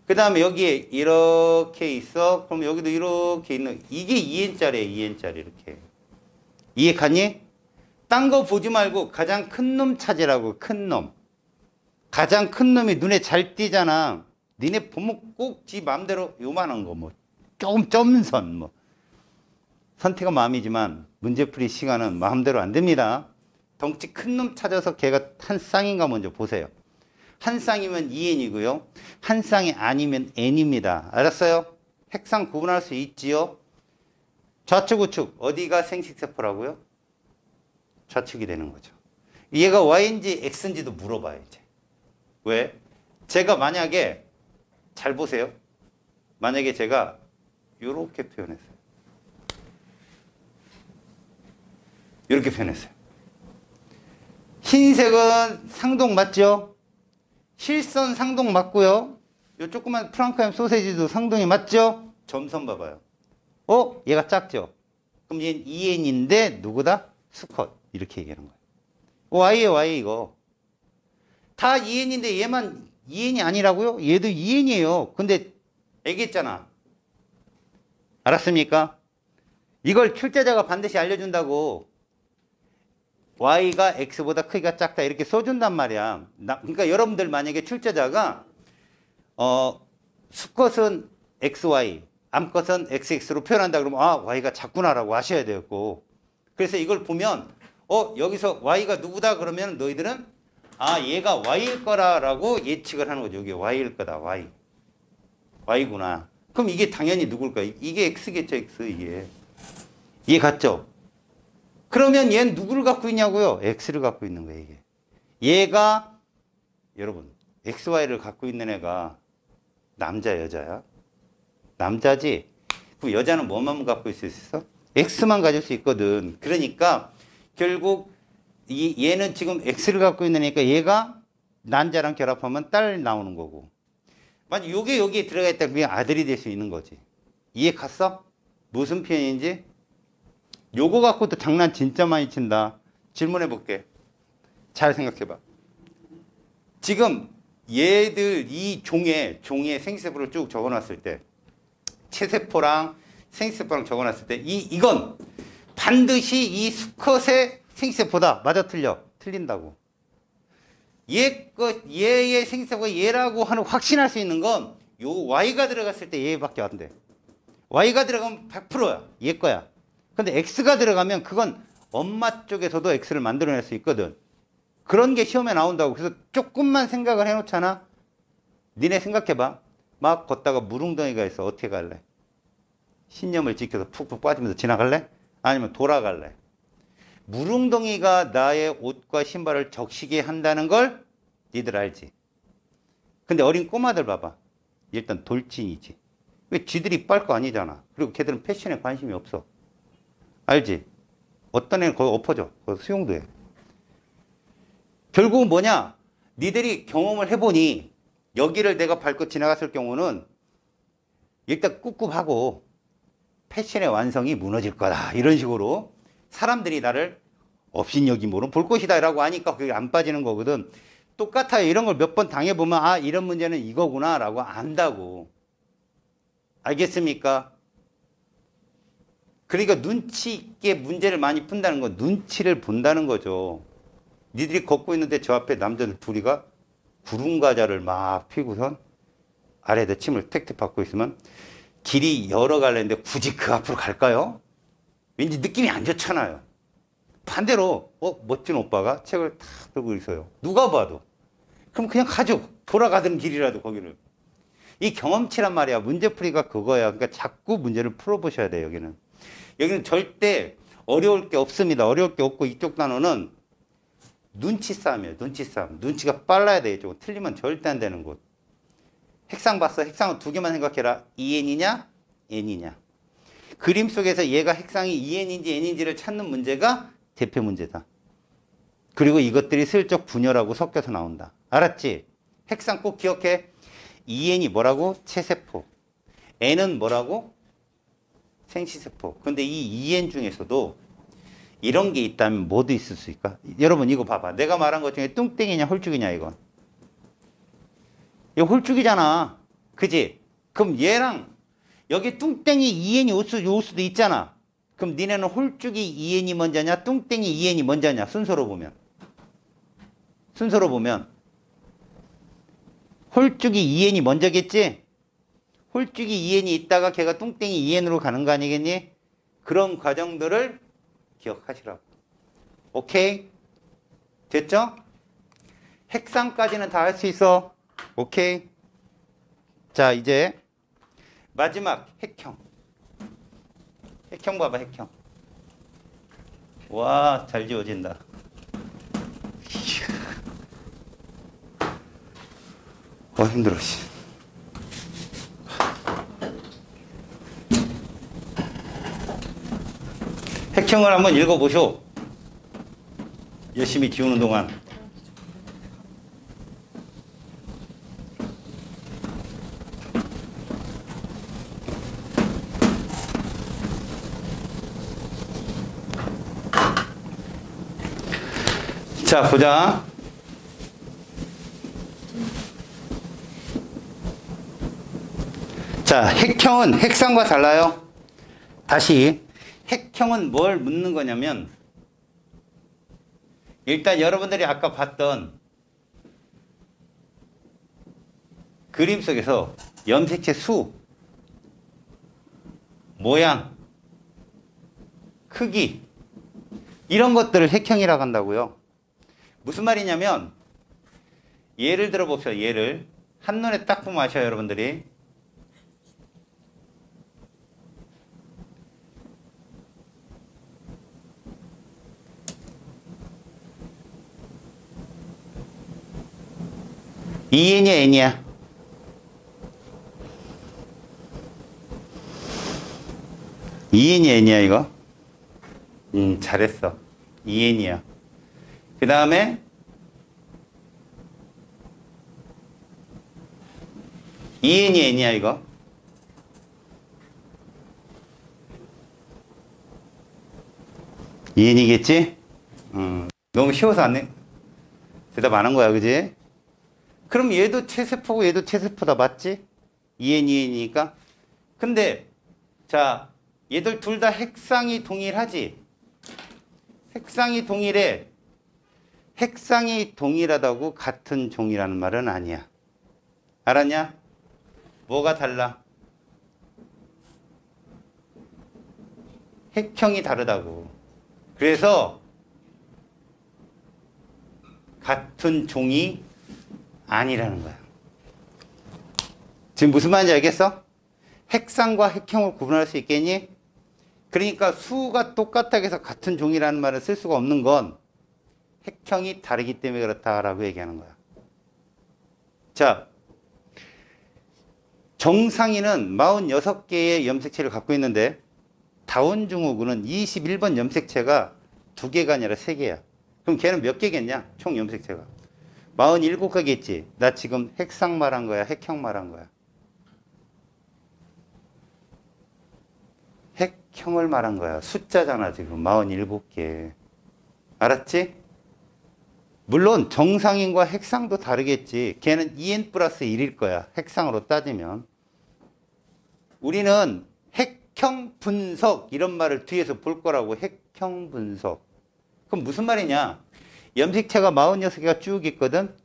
그 다음에 여기에 이렇게 있어. 그럼 여기도 이렇게 있는. 이게 2n짜리야, 2n짜리. 이렇게. 이해 가니? 딴 거 보지 말고 가장 큰 놈 찾으라고. 큰 놈. 가장 큰 놈이 눈에 잘 띄잖아. 니네 보면 꼭 지 마음대로 요만한 거 뭐. 조금 점선 뭐. 선택은 마음이지만 문제풀이 시간은 마음대로 안 됩니다. 덩치 큰 놈 찾아서 걔가 한 쌍인가 먼저 보세요. 한 쌍이면 2n이고요. 한 쌍이 아니면 n입니다. 알았어요? 핵상 구분할 수 있지요? 좌측 우측 어디가 생식세포라고요? 좌측이 되는 거죠. 얘가 y인지 x인지도 물어봐요. 이제. 왜? 제가 만약에 잘 보세요. 만약에 제가 이렇게 표현했어요. 이렇게 표현했어요. 흰색은 상동 맞죠? 실선 상동 맞고요. 요 조그만 프랑크햄 소세지도 상동이 맞죠? 점선 봐봐요. 얘가 작죠? 그럼 얘는 2n인데 누구다? 수컷. 이렇게 얘기하는 거예요. y에 y 이거. 다 2n인데 얘만 2n이 아니라고요? 얘도 2n이에요. 근데 애기했잖아. 알았습니까? 이걸 출제자가 반드시 알려준다고. y가 x보다 크기가 작다 이렇게 써준단 말이야. 그러니까 여러분들 만약에 출제자가 수컷은 xy, 암컷은 xx로 표현한다 그러면 y가 작구나라고 아셔야 되고. 그래서 이걸 보면 여기서 y가 누구다 그러면 너희들은 얘가 y일 거라고 예측을 하는 거죠. 여기 y일 거다. y구나. 그럼 이게 당연히 누굴까? 이게 x겠죠. x 이게. 이해 갔죠? 그러면 얘는 누구를 갖고 있냐고요? x를 갖고 있는 거예요. 이게. 얘가 여러분 xy를 갖고 있는 애가 남자 여자야? 남자지? 그 여자는 뭐만 갖고 있을 수 있어? x만 가질 수 있거든. 그러니까 결국 얘는 지금 x를 갖고 있는 애니까 얘가 난자랑 결합하면 딸 나오는 거고. 만약 요게 여기에 들어가 있다 그냥 아들이 될 수 있는 거지. 이해 갔어? 무슨 표현인지? 요거 갖고도 장난 진짜 많이 친다. 질문해 볼게. 잘 생각해 봐. 지금 얘들 이 종의 생세포를 쭉 적어 놨을 때 체세포랑 생세포랑 적어 놨을 때 이건 반드시 이 수컷의 생세포다. 맞아 틀려? 틀린다고. 얘의 생세포가 얘라고 하는 확신할 수 있는 건 요 y가 들어갔을 때 얘밖에 안 돼. y가 들어가면 100%야. 얘 거야. 근데 x가 들어가면 그건 엄마 쪽에서도 x를 만들어낼 수 있거든. 그런 게 시험에 나온다고. 그래서 조금만 생각을 해놓잖아. 니네 생각해봐. 막 걷다가 물웅덩이가 있어. 어떻게 갈래? 신념을 지켜서 푹푹 빠지면서 지나갈래? 아니면 돌아갈래? 물웅덩이가 나의 옷과 신발을 적시게 한다는 걸 니들 알지? 근데 어린 꼬마들 봐봐. 일단 돌진이지. 왜 쥐들이 빨 거 아니잖아. 그리고 걔들은 패션에 관심이 없어. 알지? 어떤 애는 거기 엎어져. 거기 수영도 해. 결국은 뭐냐? 니들이 경험을 해보니 여기를 내가 밟고 지나갔을 경우는 일단 꿉꿉하고 패션의 완성이 무너질 거다. 이런 식으로 사람들이 나를 업신여김으로 볼 것이다 라고 하니까 그게 안 빠지는 거거든. 똑같아요. 이런 걸 몇 번 당해보면 이런 문제는 이거구나 라고 안다고. 알겠습니까? 그러니까 눈치 있게 문제를 많이 푼다는 건 눈치를 본다는 거죠. 니들이 걷고 있는데 저 앞에 남자들 둘이가 구름과자를 막 피고선 아래에다 침을 택택 받고 있으면 길이 여러 갈래인데 굳이 그 앞으로 갈까요? 왠지 느낌이 안 좋잖아요. 반대로 멋진 오빠가 책을 탁 들고 있어요. 누가 봐도. 그럼 그냥 가죠. 돌아가던 길이라도 거기를. 이 경험치란 말이야. 문제풀이가 그거야. 그러니까 자꾸 문제를 풀어보셔야 돼요. 여기는. 여기는 절대 어려울 게 없습니다. 어려울 게 없고 이쪽 단어는 눈치 싸움이에요. 눈치 싸움. 눈치가 빨라야 돼. 이쪽은. 틀리면 절대 안 되는 곳. 핵상 봤어. 핵상은 두 개만 생각해라. EN이냐? N이냐. 그림 속에서 얘가 핵상이 EN인지 N인지를 찾는 문제가 대표 문제다. 그리고 이것들이 슬쩍 분열하고 섞여서 나온다. 알았지? 핵상 꼭 기억해. EN이 뭐라고? 체세포. N은 뭐라고? 생시세포. 근데 이 EN 중에서도 이런 게 있다면 뭐도 있을 수 있을까? 여러분 이거 봐봐. 내가 말한 것 중에 뚱땡이냐 홀쭉이냐 이건. 이거 홀쭉이잖아. 그지? 그럼 얘랑 여기 뚱땡이 EN이 올 수도 있잖아. 그럼 니네는 홀쭉이 EN이 먼저냐 뚱땡이 EN이 먼저냐 순서로 보면. 순서로 보면 홀쭉이 EN이 먼저겠지? 홀쭉이 EN이 있다가 걔가 뚱땡이 EN으로 가는 거 아니겠니? 그런 과정들을 기억하시라고. 오케이? 됐죠? 핵상까지는 다 할 수 있어. 오케이? 자, 이제 마지막 핵형. 핵형 봐봐, 핵형. 와, 잘 지워진다. 힘들어, 씨. 핵형을 한번 읽어보쇼. 열심히 지우는 동안. 자, 보자. 자, 핵형은 핵상과 달라요. 다시 핵형은 뭘 묻는 거냐면 일단 여러분들이 아까 봤던 그림 속에서 염색체 수, 모양, 크기 이런 것들을 핵형이라고 한다고요. 무슨 말이냐면 예를 들어 봅시다. 예를 한눈에 딱 보면 아셔요. 여러분들이. EN이야 N이야? EN이야 N이야 이거? 잘했어. EN이야. 그 다음에 EN이 N이야 이거? EN이겠지? 너무 쉬워서 안 해. 대답 안 한 거야 그지? 그럼 얘도 체세포고 얘도 체세포다 맞지? EN이니까. 근데 자 얘들 둘 다 핵상이 동일하지? 핵상이 동일해. 핵상이 동일하다고 같은 종이라는 말은 아니야. 알았냐? 뭐가 달라? 핵형이 다르다고. 그래서 같은 종이 아니라는 거야. 지금 무슨 말인지 알겠어? 핵상과 핵형을 구분할 수 있겠니? 그러니까 수가 똑같다고 해서 같은 종이라는 말을 쓸 수가 없는 건 핵형이 다르기 때문에 그렇다라고 얘기하는 거야. 자, 정상인은 46개의 염색체를 갖고 있는데 다운증후군은 21번 염색체가 2개가 아니라 3개야. 그럼 걔는 몇 개겠냐? 총 염색체가. 47개겠지. 나 지금 핵상 말한 거야? 핵형 말한 거야? 핵형을 말한 거야. 숫자잖아 지금 47개. 알았지? 물론 정상인과 핵상도 다르겠지. 걔는 EN 플러스 1일 거야. 핵상으로 따지면. 우리는 핵형 분석 이런 말을 뒤에서 볼 거라고. 핵형 분석. 그럼 무슨 말이냐? 염색체가 46개가 쭉 있거든.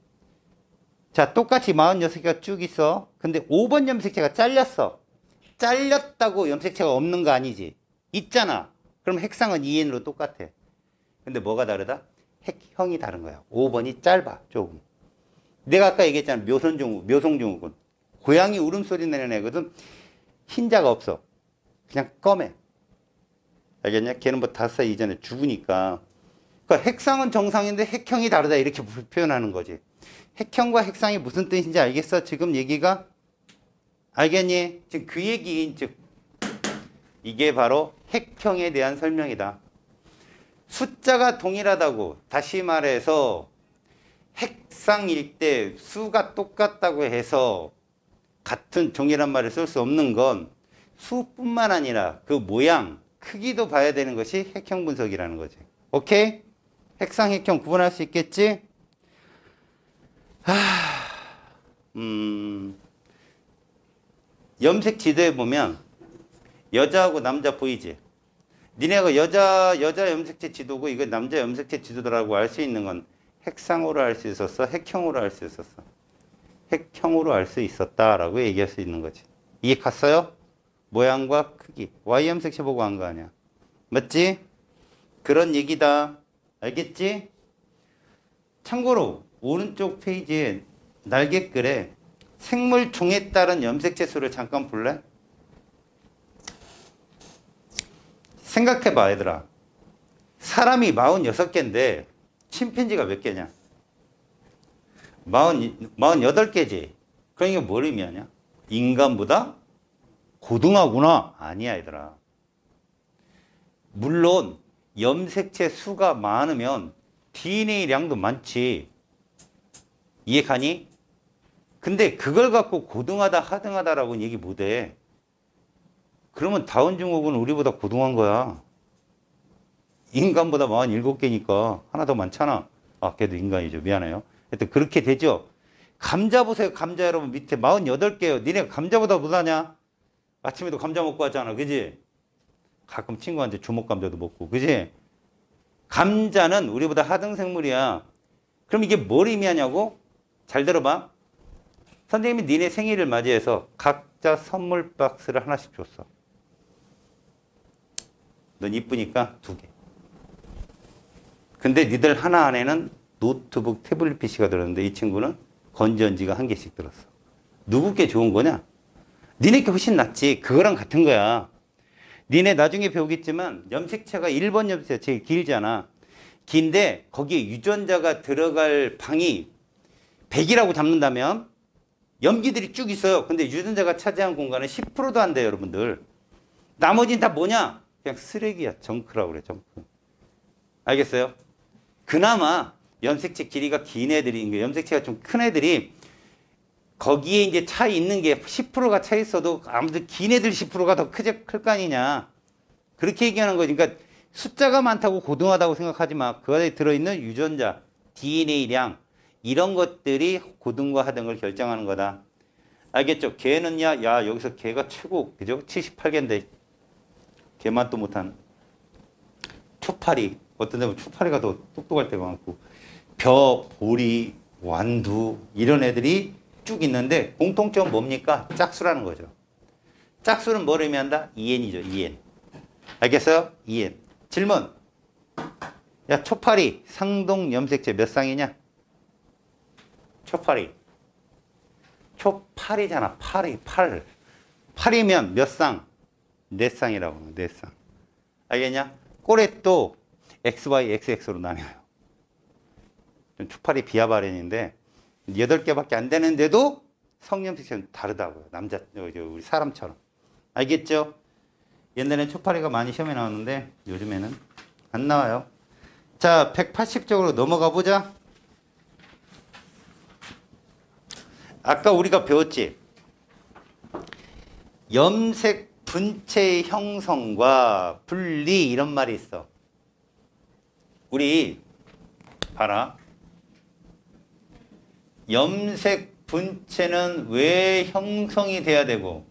자, 똑같이 46개가 쭉 있어. 근데 5번 염색체가 잘렸어. 잘렸다고 염색체가 없는 거 아니지? 있잖아. 그럼 핵상은 2n으로 똑같아. 근데 뭐가 다르다? 핵형이 다른 거야. 5번이 짧아, 조금. 내가 아까 얘기했잖아. 묘송증후군. 고양이 울음소리 내는 애거든. 흰자가 없어. 그냥 검해. 알겠냐? 걔는 뭐 5살 이전에 죽으니까. 그러니까 핵상은 정상인데 핵형이 다르다. 이렇게 표현하는 거지. 핵형과 핵상이 무슨 뜻인지 알겠어? 지금 얘기가? 알겠니? 지금 그 얘기인 즉 이게 바로 핵형에 대한 설명이다. 숫자가 동일하다고 다시 말해서 핵상일 때 수가 똑같다고 해서 같은 종이란 말을 쓸 수 없는 건 수뿐만 아니라 그 모양, 크기도 봐야 되는 것이 핵형 분석이라는 거지. 오케이? 핵상, 핵형 구분할 수 있겠지? 염색 지도에 보면 여자하고 남자 보이지? 니네가 여자 염색체 지도고 이거 남자 염색체 지도라고 알 수 있는 건 핵상으로 알 수 있었어? 핵형으로 알 수 있었어? 핵형으로 알 수 있었다라고 얘기할 수 있는 거지. 이해 갔어요? 모양과 크기. Y 염색체 보고 한 거 아니야. 맞지? 그런 얘기다. 알겠지? 참고로 오른쪽 페이지에 날개글에 생물 종에 따른 염색체 수를 잠깐 볼래? 생각해봐, 얘들아. 사람이 46개인데 침팬지가 몇 개냐? 48개지. 그러니까 뭘 의미하냐? 인간보다 고등하구나. 아니야, 얘들아. 물론 염색체 수가 많으면 DNA량도 많지. 이해 가니? 근데 그걸 갖고 고등하다 하등하다라고는 얘기 못해. 그러면 다운증후군은 우리보다 고등한 거야. 인간보다 47개니까 하나 더 많잖아. 아, 걔도 인간이죠. 미안해요. 하여튼 그렇게 되죠. 감자 보세요. 감자 여러분 밑에 48개요. 니네 감자보다 못하냐? 아침에도 감자 먹고 왔잖아. 그지? 가끔 친구한테 주먹 감자도 먹고. 그지? 감자는 우리보다 하등생물이야. 그럼 이게 뭘 의미하냐고? 잘 들어봐. 선생님이 니네 생일을 맞이해서 각자 선물 박스를 하나씩 줬어. 넌 이쁘니까 2개. 근데 니들 하나 안에는 노트북, 태블릿 PC가 들었는데 이 친구는 건전지가 1개씩 들었어. 누구께 좋은 거냐? 니네 게 훨씬 낫지. 그거랑 같은 거야. 니네 나중에 배우겠지만 염색체가 1번 염색체가 제일 길잖아. 긴데 거기에 유전자가 들어갈 방이 100이라고 잡는다면 염기들이 쭉 있어요. 근데 유전자가 차지한 공간은 10%도 안 돼요, 여러분들. 나머지는 다 뭐냐? 그냥 쓰레기야. 정크라고 그래, 정크. 알겠어요? 그나마 염색체 길이가 긴 애들이, 염색체가 좀 큰 애들이 거기에 이제 차 있는 게 10%가 차 있어도 아무튼 긴 애들 10%가 더 클 거 아니냐. 그렇게 얘기하는 거지. 그러니까 숫자가 많다고 고등하다고 생각하지 마. 그 안에 들어있는 유전자, DNA량, 이런 것들이 고등과 하등을 결정하는 거다. 알겠죠? 개는 야 여기서 개가 최고, 그죠? 78개인데 개만 또 못하는. 초파리, 어떤 데는 초파리가 더 똑똑할 때가 많고, 벼, 보리, 완두 이런 애들이 쭉 있는데 공통점 뭡니까? 짝수라는 거죠. 짝수는 뭘 의미한다? 2n이죠. 2n. 알겠어요? 2n. 질문. 야, 초파리 상동 염색체 몇 쌍이냐? 초파리. 초파리잖아. 팔. 팔이면 몇 쌍? 4쌍이라고. 4쌍. 알겠냐? 꼬렛도 XY, XX로 나뉘어요. 초파리 비하바렌인데 8개밖에 안 되는데도 성염색체는 다르다고요. 남자, 우리 사람처럼. 알겠죠? 옛날엔 초파리가 많이 시험에 나왔는데 요즘에는 안 나와요. 자, 180쪽으로 넘어가 보자. 아까 우리가 배웠지? 염색 분체의 형성과 분리 이런 말이 있어. 우리 봐라. 염색 분체는 왜 형성이 돼야 되고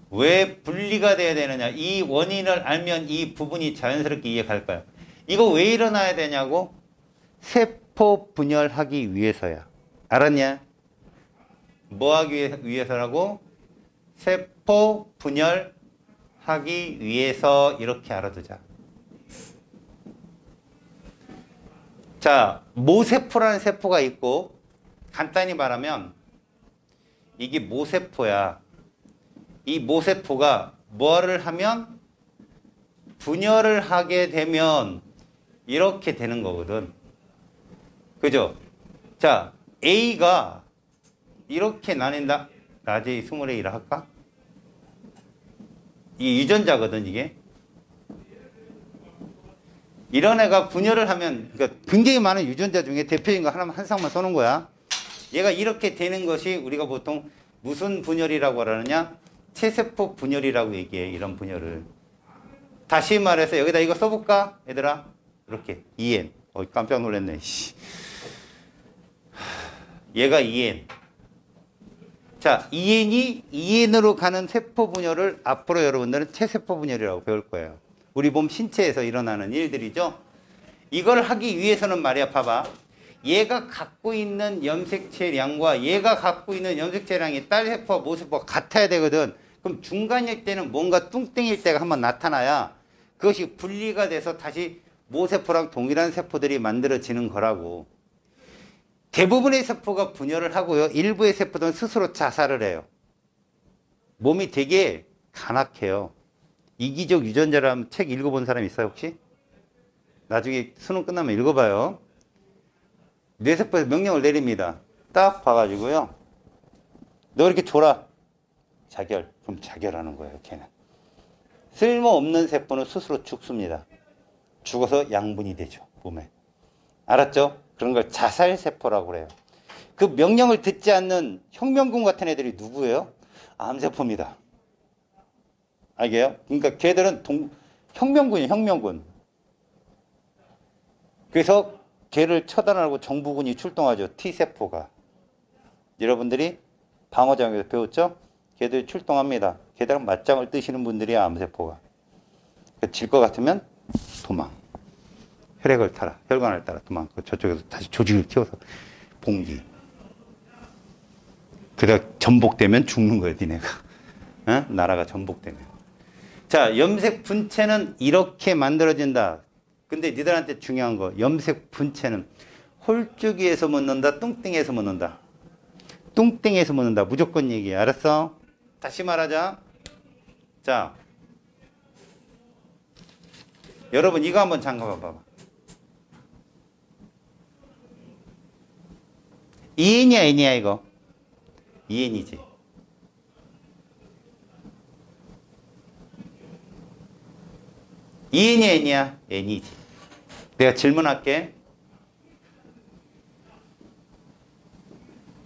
왜 분리가 돼야 되느냐. 이 원인을 알면 이 부분이 자연스럽게 이해갈 거야. 이거 왜 일어나야 되냐고? 세포 분열하기 위해서야. 알았냐? 뭐 하기 위해서라고? 세포 분열하기 위해서 이렇게 알아두자. 자, 모세포라는 세포가 있고 간단히 말하면 이게 모세포야. 이 모세포가 뭐를 하면 분열을 하게 되면 이렇게 되는 거거든. 그죠? 자, A가 이렇게 나뉜다. 라지 20A라 할까? 이 유전자거든, 이게. 이런 애가 분열을 하면, 그러니까 굉장히 많은 유전자 중에 대표적인 거 하나만, 한 쌍만 써놓은 거야. 얘가 이렇게 되는 것이 우리가 보통 무슨 분열이라고 하느냐? 체세포 분열이라고 얘기해, 이런 분열을. 다시 말해서 여기다 이거 써볼까? 얘들아. 이렇게. EN. 깜짝 놀랐네. 얘가 EN. 자, EN으로 가는 세포 분열을 앞으로 여러분들은 체세포 분열이라고 배울 거예요. 우리 몸 신체에서 일어나는 일들이죠. 이걸 하기 위해서는 말이야, 봐봐. 얘가 갖고 있는 염색체량과 얘가 갖고 있는 염색체량이 딸세포와 모세포가 같아야 되거든. 그럼 중간일 때는 뭔가 뚱땡일 때가 한번 나타나야 그것이 분리가 돼서 다시 모세포랑 동일한 세포들이 만들어지는 거라고. 대부분의 세포가 분열을 하고요. 일부의 세포들은 스스로 자살을 해요. 몸이 되게 간악해요. 이기적 유전자라는 책 읽어본 사람 있어요, 혹시? 나중에 수능 끝나면 읽어봐요. 뇌세포에서 명령을 내립니다. 딱 봐가지고요. 너 이렇게 줘라. 자결. 그럼 자결하는 거예요, 걔는. 쓸모없는 세포는 스스로 죽습니다. 죽어서 양분이 되죠, 몸에. 알았죠? 그런 걸 자살세포라고 그래요. 그 명령을 듣지 않는 혁명군 같은 애들이 누구예요? 암세포입니다. 알게요? 그러니까 걔들은 혁명군이에요, 혁명군. 그래서 걔를 처단하고 정부군이 출동하죠, T세포가. 여러분들이 방어장에서 배웠죠? 걔들이 출동합니다. 걔들랑 맞짱을 뜨시는 분들이 암세포가. 질 것 같으면 도망. 혈액을 타라. 혈관을 따라 도망. 저쪽에서 다시 조직을 키워서 봉기. 그러다 전복되면 죽는 거예요, 니네가. 어? 나라가 전복되면. 자, 염색 분체는 이렇게 만들어진다. 근데 니들한테 중요한 거, 염색 분체는 홀쭉이에서 묻는다, 뚱땡이에서 묻는다. 뚱땡이에서 묻는다. 무조건 얘기해. 알았어? 다시 말하자. 자, 여러분 이거 한번 잠깐 봐봐. EN이야, N이야, 이거? EN이지. EN이야, N이야? N이지. 내가 질문할게.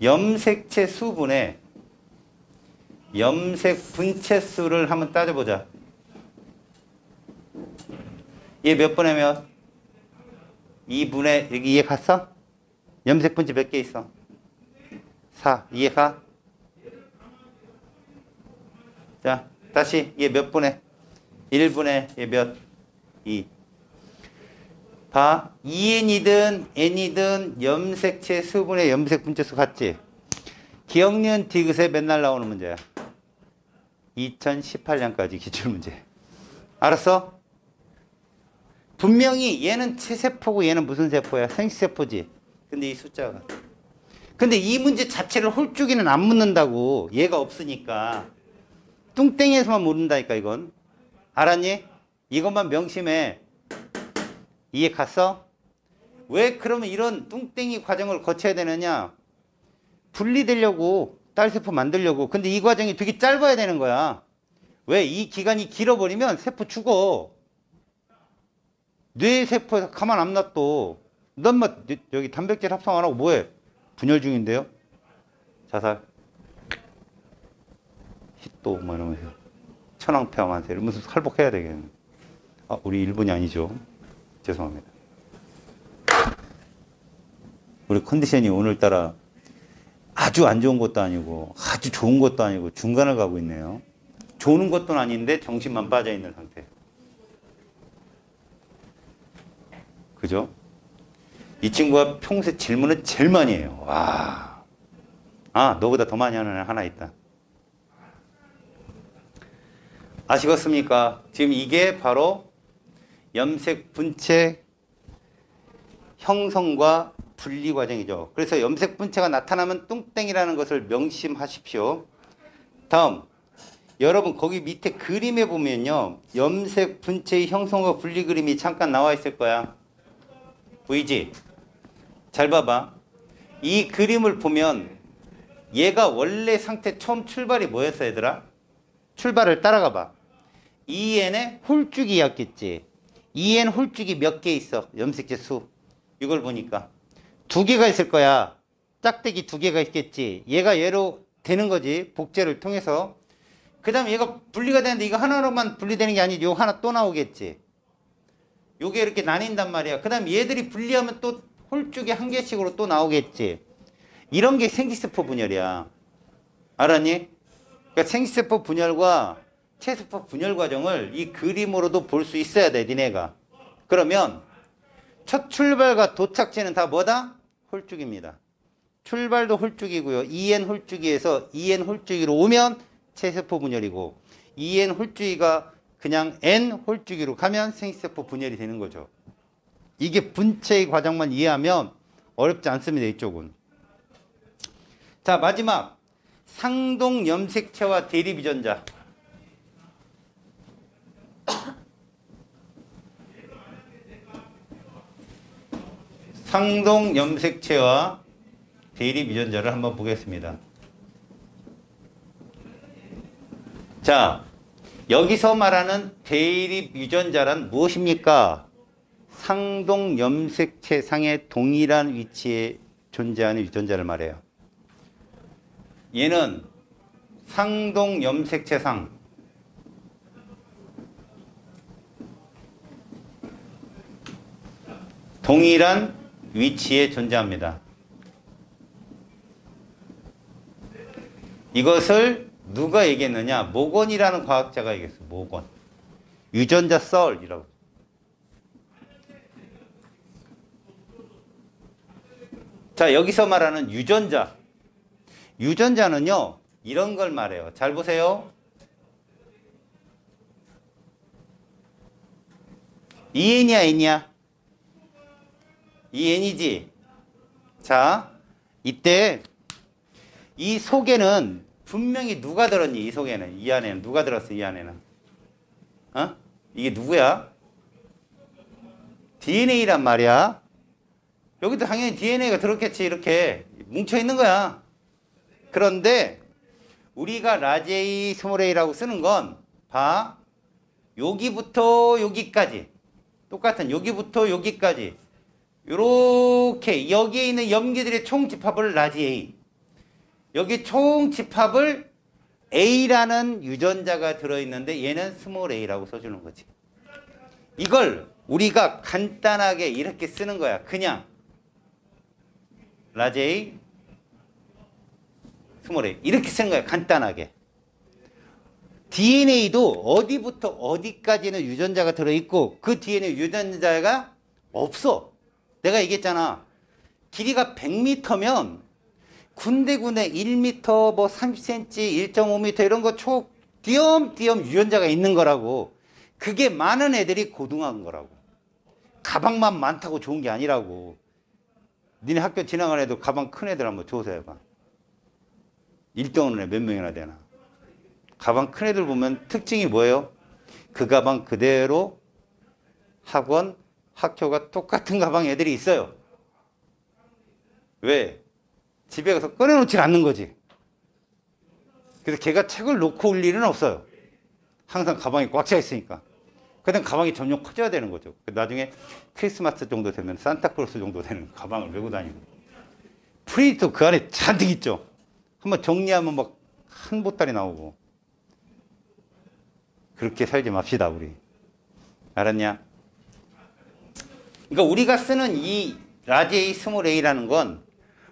염색체 수분에 염색 분체 수를 한번 따져보자. 얘 몇 분의 몇? 2분의, 여기 이해 갔어? 염색 분체 몇 개 있어? 4. 이해가? 자, 다시 얘 몇 분의? 1분의 얘 몇? 2. 봐. EN이든 N이든 염색체 수분의 염색 분체 수 같지? 기억니은 디귿에 맨날 나오는 문제야. 2018년까지 기출문제. 알았어? 분명히 얘는 체세포고 얘는 무슨 세포야? 생식세포지. 근데 이 숫자가. 근데 이 문제 자체를 홀쭉이는 안 묻는다고. 얘가 없으니까. 뚱땡이에서만 묻는다니까, 이건. 알았니? 이것만 명심해. 이해 갔어? 왜 그러면 이런 뚱땡이 과정을 거쳐야 되느냐? 분리되려고, 딸세포 만들려고. 근데 이 과정이 되게 짧아야 되는 거야. 왜? 이 기간이 길어버리면 세포 죽어. 뇌세포에서 가만 안 놔둬. 넌 뭐, 여기 단백질 합성 안 하고 뭐해? 분열 중인데요? 자살. hit도 뭐 이러면서. 천황폐하만세 이러면서 살복해야 되겠네. 아, 우리 1분이 아니죠. 죄송합니다. 우리 컨디션이 오늘따라 아주 안 좋은 것도 아니고 아주 좋은 것도 아니고 중간을 가고 있네요. 좋은 것도 아닌데 정신만 빠져 있는 상태. 그죠? 이 친구가 평소에 질문을 제일 많이 해요. 와. 아, 너보다 더 많이 하는 애 하나 있다. 아시겠습니까? 지금 이게 바로 염색 분체 형성과 분리 과정이죠. 그래서 염색 분체가 나타나면 뚱땡이라는 것을 명심하십시오. 다음, 여러분 거기 밑에 그림에 보면요, 염색 분체의 형성과 분리 그림이 잠깐 나와 있을 거야. 보이지? 잘 봐봐. 이 그림을 보면 얘가 원래 상태 처음 출발이 뭐였어, 얘들아? 출발을 따라가 봐. EN의 홀쭉이였겠지. EN 홀쭉이 몇 개 있어? 염색체 수. 이걸 보니까 두 개가 있을 거야. 짝대기 두 개가 있겠지. 얘가 얘로 되는 거지. 복제를 통해서. 그 다음에 얘가 분리가 되는데 이거 하나로만 분리되는 게 아니지. 요 하나 또 나오겠지. 요게 이렇게 나뉜단 말이야. 그 다음에 얘들이 분리하면 또 홀쭉이 한 개씩으로 또 나오겠지. 이런 게 생기세포 분열이야. 알았니? 그러니까 생기세포 분열과 체세포 분열 과정을 이 그림으로도 볼 수 있어야 돼, 니네가. 그러면 첫 출발과 도착지는 다 뭐다? 홀쭉입니다. 출발도 홀쭉이고요. EN 홀쭉이에서 EN 홀쭉이로 오면 체세포 분열이고, EN 홀쭉이가 그냥 N 홀쭉이로 가면 생기세포 분열이 되는 거죠. 이게 분체의 과정만 이해하면 어렵지 않습니다, 이쪽은. 자, 마지막 상동 염색체와 대립 유전자. 상동 염색체와 대립 유전자를 한번 보겠습니다. 자, 여기서 말하는 대립 유전자란 무엇입니까? 상동 염색체 상의 동일한 위치에 존재하는 유전자를 말해요. 얘는 상동 염색체 상 동일한 위치에 존재합니다. 이것을 누가 얘기했느냐? 모건이라는 과학자가 얘기했어. 모건. 유전자 썰이라고. 자, 여기서 말하는 유전자. 유전자는요, 이런 걸 말해요. 잘 보세요. EN이야, N이야? EN이지? 자, 이때 이 속에는 분명히 누가 들었니? 이 속에는, 이 안에는 누가 들었어? 이 안에는, 어? 이게 누구야? DNA란 말이야. 여기도 당연히 DNA가 들었겠지. 이렇게 뭉쳐 있는 거야. 그런데 우리가 라제이 스몰A라고 쓰는 건 봐, 여기부터 여기까지 똑같은, 여기부터 여기까지 요렇게 여기에 있는 염기들의 총 집합을 라지 A, 여기 총 집합을 A라는 유전자가 들어있는데 얘는 스몰 a라고 써주는 거지. 이걸 우리가 간단하게 이렇게 쓰는 거야. 그냥 라지 A, 스몰 a 이렇게 쓰는 거야. 간단하게. DNA도 어디부터 어디까지는 유전자가 들어있고 그 DNA 유전자가 없어. 내가 얘기했잖아. 길이가 100m면 군데군데 1m, 뭐 30cm, 1.5m 이런 거 띄엄띄엄 유전자가 있는 거라고. 그게 많은 애들이 고등한 거라고. 가방만 많다고 좋은 게 아니라고. 니네 학교 지나가는 애들 가방 큰 애들 한번 조사해봐. 1등 오는 애 몇 명이나 되나. 가방 큰 애들 보면 특징이 뭐예요? 그 가방 그대로 학원, 학교가 똑같은 가방 애들이 있어요. 왜? 집에 가서 꺼내놓지 않는 거지. 그래서 걔가 책을 놓고 올 일은 없어요. 항상 가방이 꽉 차 있으니까. 그다음 가방이 점점 커져야 되는 거죠. 나중에 크리스마스 정도 되면 산타클로스 정도 되는 가방을 메고 다니고. 프린트 그 안에 잔뜩 있죠. 한번 정리하면 막 한 보따리 나오고. 그렇게 살지 맙시다, 우리. 알았냐? 그러니까 우리가 쓰는 이 라지 A, 스몰 a라는 건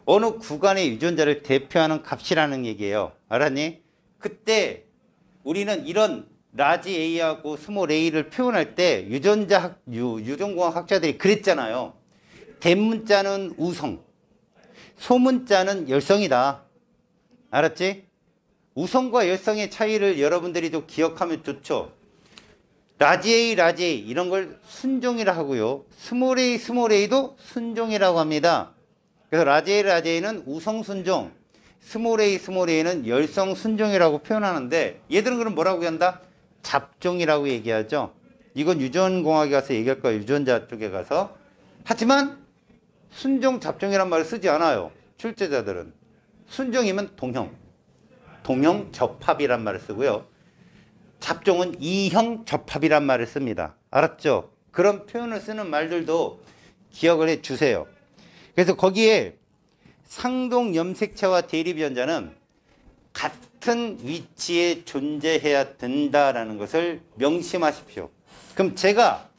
어느 구간의 유전자를 대표하는 값이라는 얘기예요. 알았니? 그때 우리는 이런 라지 A하고 스몰 a를 표현할 때 유전공학 학자들이 그랬잖아요. 대문자는 우성, 소문자는 열성이다. 알았지? 우성과 열성의 차이를 여러분들이 좀 기억하면 좋죠. 라지 A, 라지 A 이런 걸 순종이라 하고요. 스몰 A, 스몰 A도 순종이라고 합니다. 그래서 라지 A, 라지 A는 우성 순종, 스몰 A, 스몰 A는 열성 순종이라고 표현하는데 얘들은 그럼 뭐라고 한다? 잡종이라고 얘기하죠. 이건 유전공학에 가서 얘기할 거예요. 유전자 쪽에 가서. 하지만 순종, 잡종이란 말을 쓰지 않아요. 출제자들은. 순종이면 동형 접합이란 말을 쓰고요. 잡종은 이형 접합이란 말을 씁니다. 알았죠? 그런 표현을 쓰는 말들도 기억을 해 주세요. 그래서 거기에 상동 염색체와 대립연자는 같은 위치에 존재해야 된다라는 것을 명심하십시오. 그럼 제가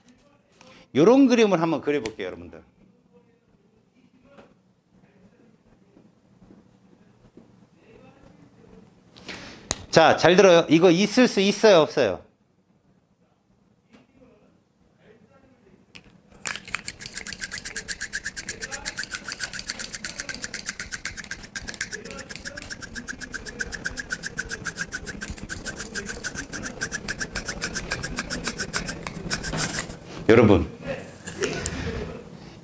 이런 그림을 한번 그려볼게요, 여러분들. 자, 잘 들어요. 이거 있을 수 있어요, 없어요? 여러분,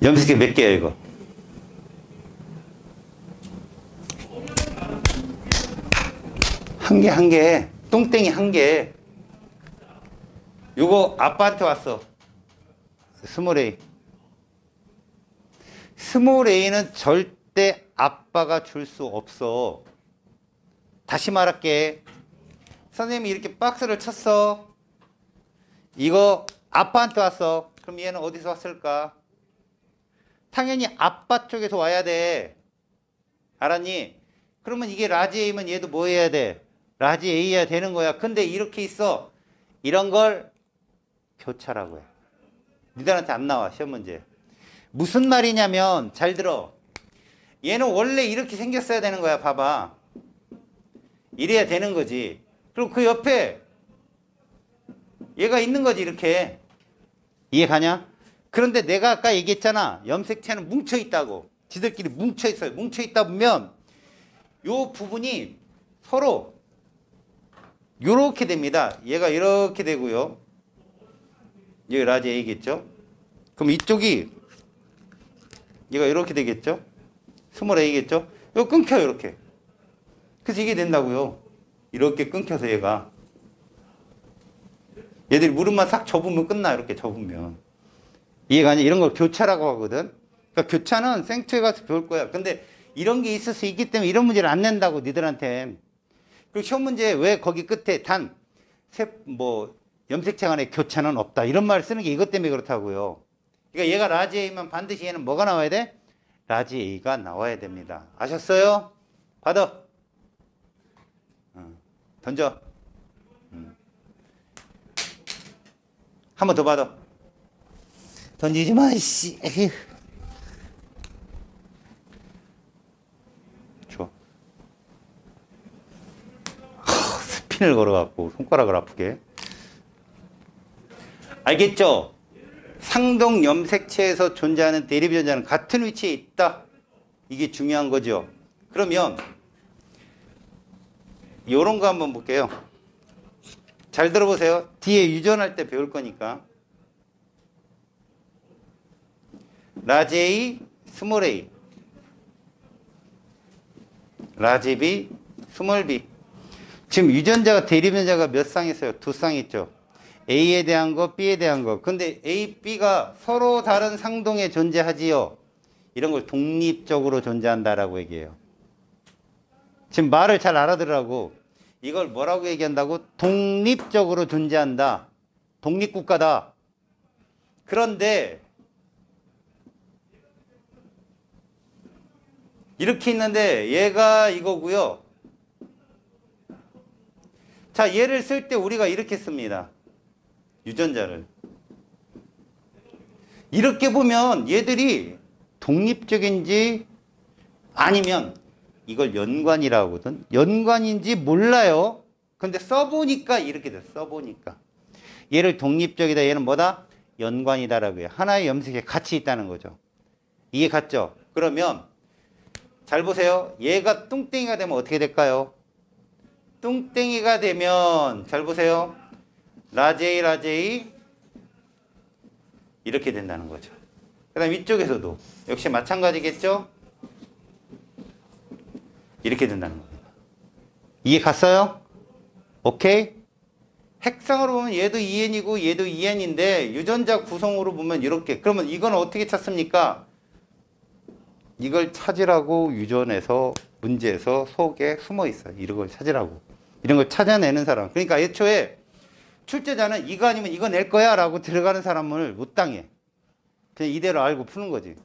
염색체 몇 개예요, 이거? 한 개, 똥땡이 한 개. 요거 아빠한테 왔어. 스몰 A. 스몰 A는 절대 아빠가 줄 수 없어. 다시 말할게. 선생님이 이렇게 박스를 쳤어. 이거 아빠한테 왔어. 그럼 얘는 어디서 왔을까? 당연히 아빠 쪽에서 와야 돼. 알았니? 그러면 이게 라지 A면 얘도 뭐 해야 돼? 라지 A야 되는 거야. 근데 이렇게 있어. 이런 걸 교차라고 해. 니들한테 안 나와, 시험 문제. 무슨 말이냐면, 잘 들어. 얘는 원래 이렇게 생겼어야 되는 거야, 봐봐. 이래야 되는 거지. 그리고 그 옆에 얘가 있는 거지, 이렇게. 이해 가냐? 그런데 내가 아까 얘기했잖아. 염색체는 뭉쳐 있다고. 지들끼리 뭉쳐 있어요. 뭉쳐 있다 보면 요 부분이 서로 요렇게 됩니다. 얘가 이렇게 되고요. 여기 라지 A겠죠? 그럼 이쪽이 얘가 이렇게 되겠죠? 스몰 A겠죠? 이거 끊겨요, 이렇게. 그래서 이게 된다고요. 이렇게 끊겨서 얘가. 얘들이 무릎만 싹 접으면 끝나, 이렇게 접으면. 이해가 아니야? 이런 걸 교차라고 하거든. 그러니까 교차는 생투에 가서 배울 거야. 근데 이런 게 있을 수 있기 때문에 이런 문제를 안 낸다고, 니들한테. 그리고 시험 문제 왜 거기 끝에 염색체 간의 교차는 없다. 이런 말을 쓰는 게 이것 때문에 그렇다고요. 그러니까 얘가 라지 A면 반드시 얘는 뭐가 나와야 돼? 라지 A가 나와야 됩니다. 아셨어요? 받아. 던져. 한 번 더 받아. 던지지 마, 씨. 줘. 스핀을 걸어갖고 손가락을 아프게. 알겠죠? 상동 염색체에서 존재하는 대립연자는 같은 위치에 있다. 이게 중요한 거죠. 그러면 요런 거 한번 볼게요. 잘 들어보세요. 뒤에 유전할 때 배울 거니까. 라지 A, 스몰 A. 라지 B, 스몰 B. 지금 유전자가 대립연자가 몇 쌍 있어요? 두 쌍 있죠. A에 대한 거, B에 대한 거. 근데 A, B가 서로 다른 상동에 존재하지요. 이런 걸 독립적으로 존재한다라고 얘기해요. 지금 말을 잘 알아들으라고. 이걸 뭐라고 얘기한다고? 독립적으로 존재한다. 독립국가다. 그런데 이렇게 있는데 얘가 이거고요. 자, 얘를 쓸 때 우리가 이렇게 씁니다. 유전자를. 이렇게 보면 얘들이 독립적인지 아니면 이걸 연관이라고 하거든. 연관인지 몰라요. 근데 써보니까 이렇게 돼. 써보니까. 얘를 독립적이다. 얘는 뭐다? 연관이다라고 해요. 하나의 염색에 같이 있다는 거죠. 이해 갔죠? 그러면 잘 보세요. 얘가 뚱땡이가 되면 어떻게 될까요? 뚱땡이가 되면 잘 보세요. 라제이 이렇게 된다는 거죠. 그 다음 위쪽에서도 역시 마찬가지겠죠? 이렇게 된다는 겁니다. 이해 갔어요? 오케이? 핵상으로 보면 얘도 2n이고 얘도 2n인데 유전자 구성으로 보면 이렇게. 그러면 이건 어떻게 찾습니까? 이걸 찾으라고 유전에서 문제에서 속에 숨어 있어요. 이런 걸 찾으라고. 이런 걸 찾아내는 사람. 그러니까 애초에 출제자는 이거 아니면 이거 낼 거야 라고 들어가는 사람을 못 당해. 그냥 이대로 알고 푸는 거지.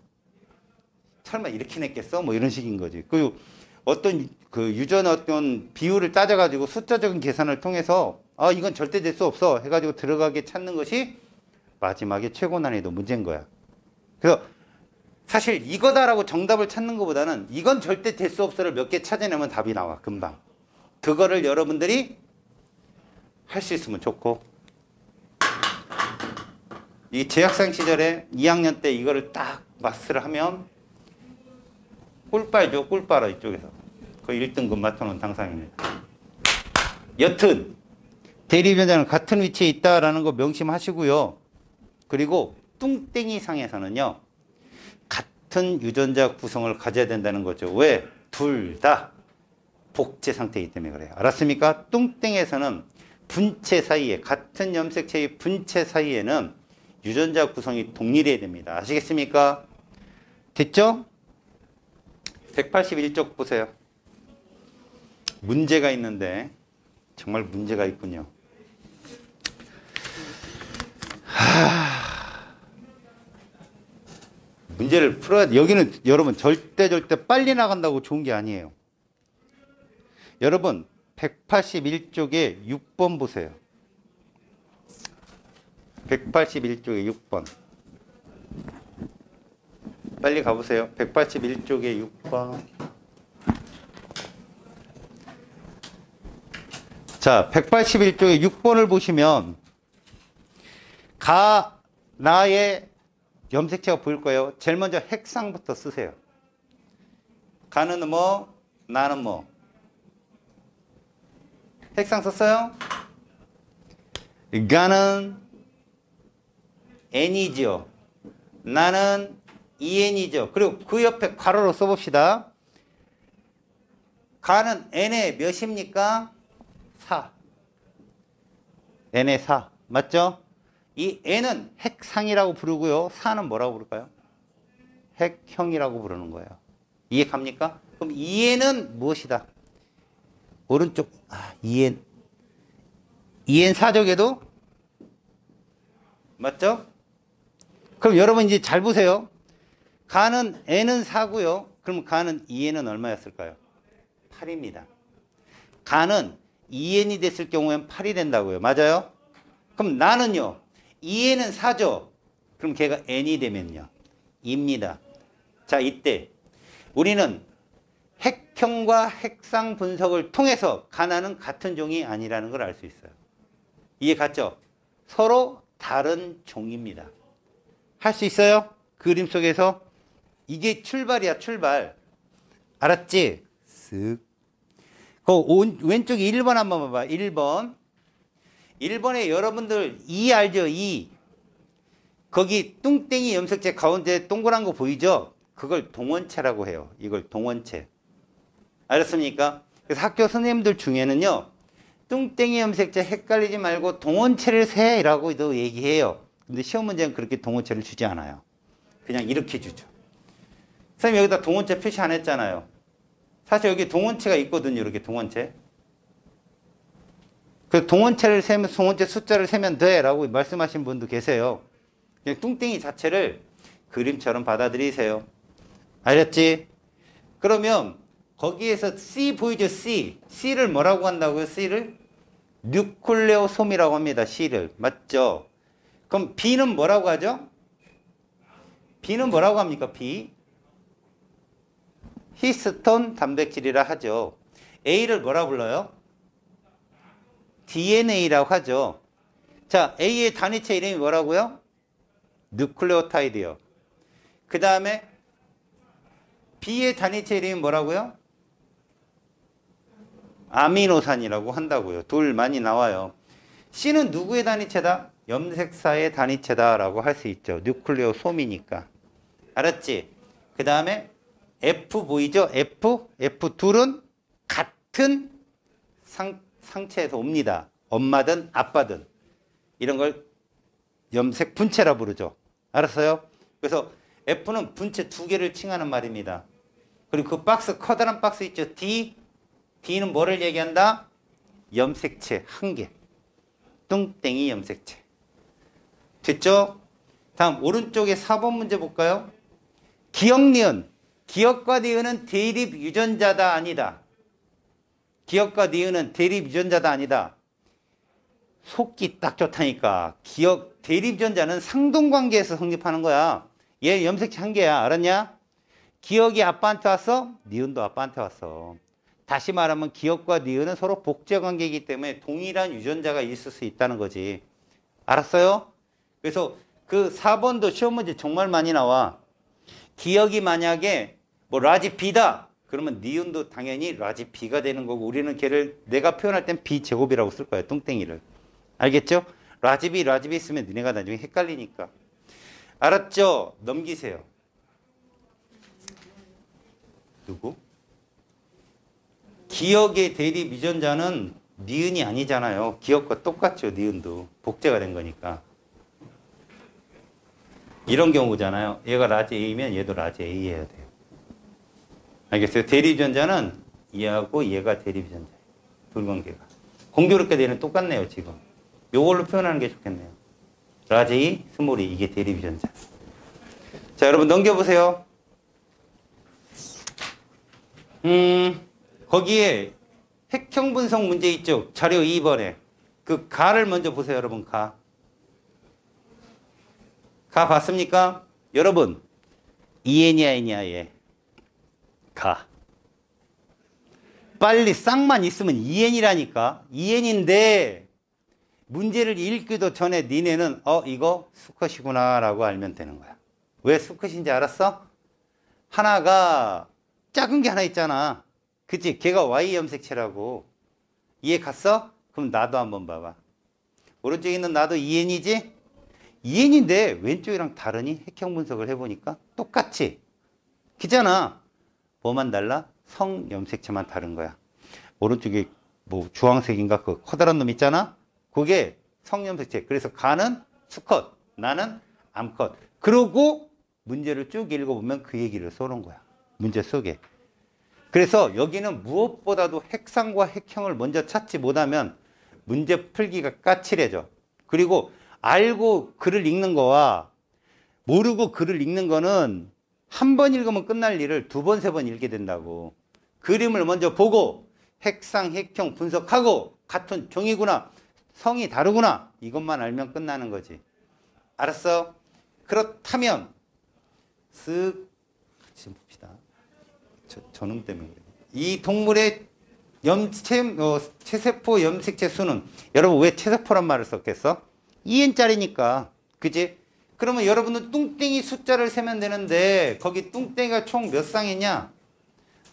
설마 이렇게 냈겠어? 뭐 이런 식인 거지. 그리고 어떤 그 유전의 어떤 비율을 따져가지고 숫자적인 계산을 통해서 아 이건 절대 될 수 없어 해가지고 들어가게 찾는 것이 마지막에 최고 난이도 문제인 거야. 그래서 사실 이거다라고 정답을 찾는 것보다는 이건 절대 될 수 없어를 몇 개 찾아내면 답이 나와 금방. 그거를 여러분들이 할 수 있으면 좋고, 이 재학생 시절에 2학년 때 이거를 딱 마스터를 하면 꿀빨죠. 꿀빨아 이쪽에서. 거의 1등급 맡아놓은 당상입니다. 여튼 대리변자는 같은 위치에 있다라는 거 명심하시고요. 그리고 뚱땡이 상에서는요. 같은 유전자 구성을 가져야 된다는 거죠. 왜? 둘 다 복제 상태이기 때문에 그래요. 알았습니까? 뚱땡에서는 분체 사이에, 같은 염색체의 분체 사이에는 유전자 구성이 동일해야 됩니다. 아시겠습니까? 됐죠? 181쪽 보세요. 문제가 있는데 정말 문제가 있군요. 문제를 풀어야 돼. 여기는 여러분 절대 빨리 나간다고 좋은 게 아니에요. 여러분 181쪽에 6번 보세요. 181쪽에 6번. 빨리 가보세요. 181쪽에 6번. 자, 181쪽에 6번을 보시면 나의 염색체가 보일 거예요. 제일 먼저 핵상부터 쓰세요. 가는 뭐, 나는 뭐. 핵상 썼어요? 가는 n이죠. 나는 2n이죠. 그리고 그 옆에 괄호로 써봅시다. 가는 n의 몇입니까? 4. n의 4. 맞죠? 이 n은 핵상이라고 부르고요. 4는 뭐라고 부를까요? 핵형이라고 부르는 거예요. 이해 갑니까? 그럼 2n은 무엇이다? 오른쪽 2n 4쪽에도 맞죠? 그럼 여러분 이제 잘 보세요. 가는 n은 4고요. 그럼 가는 2n은 얼마였을까요? 8입니다. 가는 2n이 됐을 경우엔 8이 된다고요. 맞아요? 그럼 나는요. 2n은 4죠. 그럼 걔가 n이 되면요. 2입니다. 자, 이때 우리는 핵형과 핵상 분석을 통해서 가나는 같은 종이 아니라는 걸 알 수 있어요. 이해 갔죠? 서로 다른 종입니다. 할 수 있어요? 그림 속에서 이게 출발이야, 출발. 알았지? 쓱. 왼쪽에 1번 한번 봐봐. 1번. 1번에 여러분들 2 알죠? 2. 거기 뚱땡이 염색체 가운데 동그란 거 보이죠? 그걸 동원체라고 해요. 이걸 동원체. 알았습니까? 그래서 학교 선생님들 중에는요. 뚱땡이 염색체 헷갈리지 말고 동원체를 세라고도 얘기해요. 근데 시험 문제는 그렇게 동원체를 주지 않아요. 그냥 이렇게 주죠. 선생님 여기다 동원체 표시 안 했잖아요. 사실 여기 동원체가 있거든요. 이렇게 동원체. 그 동원체를 세면 동원체 숫자를 세면 돼 라고 말씀하신 분도 계세요. 그냥 뚱땡이 자체를 그림처럼 받아들이세요. 알았지? 그러면 거기에서 C 보이죠? C. C를 뭐라고 한다고요? C를? 뉴클레오솜이라고 합니다. C를. 맞죠? 그럼 B는 뭐라고 하죠? B는 뭐라고 합니까? B. 히스톤 단백질이라 하죠. A를 뭐라 불러요? DNA라고 하죠. 자, A의 단위체 이름이 뭐라고요? 뉴클레오타이드요. 그 다음에 B의 단위체 이름이 뭐라고요? 아미노산이라고 한다고요. 둘 많이 나와요. C는 누구의 단위체다? 염색사의 단위체다라고 할 수 있죠. 뉴클레오 솜이니까. 알았지? 그 다음에 F 보이죠? F 둘은 같은 상체에서 옵니다. 엄마든 아빠든. 이런 걸 염색 분체라 부르죠. 알았어요? 그래서 F는 분체 두 개를 칭하는 말입니다. 그리고 그 박스, 커다란 박스 있죠? D는 뭐를 얘기한다? 염색체 한 개. 뚱땡이 염색체. 됐죠? 다음 오른쪽에 4번 문제 볼까요? 기억, 니은. 기억과 니은은 대립 유전자다 아니다. 기억과 니은은 대립 유전자다 아니다. 속기 딱 좋다니까. 기억 대립 유전자는 상동관계에서 성립하는 거야. 얘 염색체 한 개야. 알았냐? 기억이 아빠한테 왔어? 니은도 아빠한테 왔어. 다시 말하면 기억과 니은은 서로 복제관계이기 때문에 동일한 유전자가 있을 수 있다는 거지. 알았어요? 그래서 그 4번도 시험 문제 정말 많이 나와. 기억이 만약에 뭐 라지 B다. 그러면 니은도 당연히 라지 B가 되는 거고 우리는 걔를 내가 표현할 땐 B제곱이라고 쓸 거야. 뚱땡이를. 알겠죠? 라지 B 있으면 니네가 나중에 헷갈리니까. 알았죠? 넘기세요. 누구? 기억의 대립 유전자는 니은이 아니잖아요. 기억과 똑같죠. 니은도. 복제가 된 거니까. 이런 경우잖아요. 얘가 라지 A면 얘도 라지 A 해야 돼요. 알겠어요? 대립 유전자는 얘하고 얘가 대립 유전자예요. 둘 관계가. 공교롭게 얘는 똑같네요. 지금. 요걸로 표현하는 게 좋겠네요. 라지 A, 스몰 A. 이게 대립 유전자. 자, 여러분 넘겨보세요. 거기에 핵형 분석 문제 있죠? 자료 2번에. 그 가를 먼저 보세요, 여러분. 가 봤습니까? 여러분, EN이야, N이야, 얘. 가. 빨리 쌍만 있으면 EN이라니까. EN인데, 문제를 읽기도 전에 니네는, 이거 수컷이구나, 라고 알면 되는 거야. 왜 수컷인지 알았어? 하나가 작은 게 하나 있잖아. 그치? 걔가 Y 염색체라고. 이해 갔어? 그럼 나도 한번 봐봐. 오른쪽에 있는 나도 EN이지? EN인데 왼쪽이랑 다르니? 핵형 분석을 해보니까 똑같이. 그잖아. 뭐만 달라? 성 염색체만 다른 거야. 오른쪽에 뭐 주황색인가 그 커다란 놈 있잖아? 그게 성 염색체. 그래서 가는 수컷, 나는 암컷. 그러고 문제를 쭉 읽어보면 그 얘기를 써놓은 거야. 문제 속에. 그래서 여기는 무엇보다도 핵상과 핵형을 먼저 찾지 못하면 문제 풀기가 까칠해져. 그리고 알고 글을 읽는 거와 모르고 글을 읽는 거는 한 번 읽으면 끝날 일을 두 번, 세 번 읽게 된다고. 그림을 먼저 보고 핵상, 핵형 분석하고 같은 종이구나, 성이 다르구나 이것만 알면 끝나는 거지. 알았어? 그렇다면 쓱 지금 봅시다. 저놈 때문에 그래. 이 동물의 체세포 염색체 수는 여러분 왜 체세포란 말을 썼겠어? 2n짜리니까. 그지? 그러면 여러분은 뚱땡이 숫자를 세면 되는데 거기 뚱땡이가 총 몇 쌍이냐?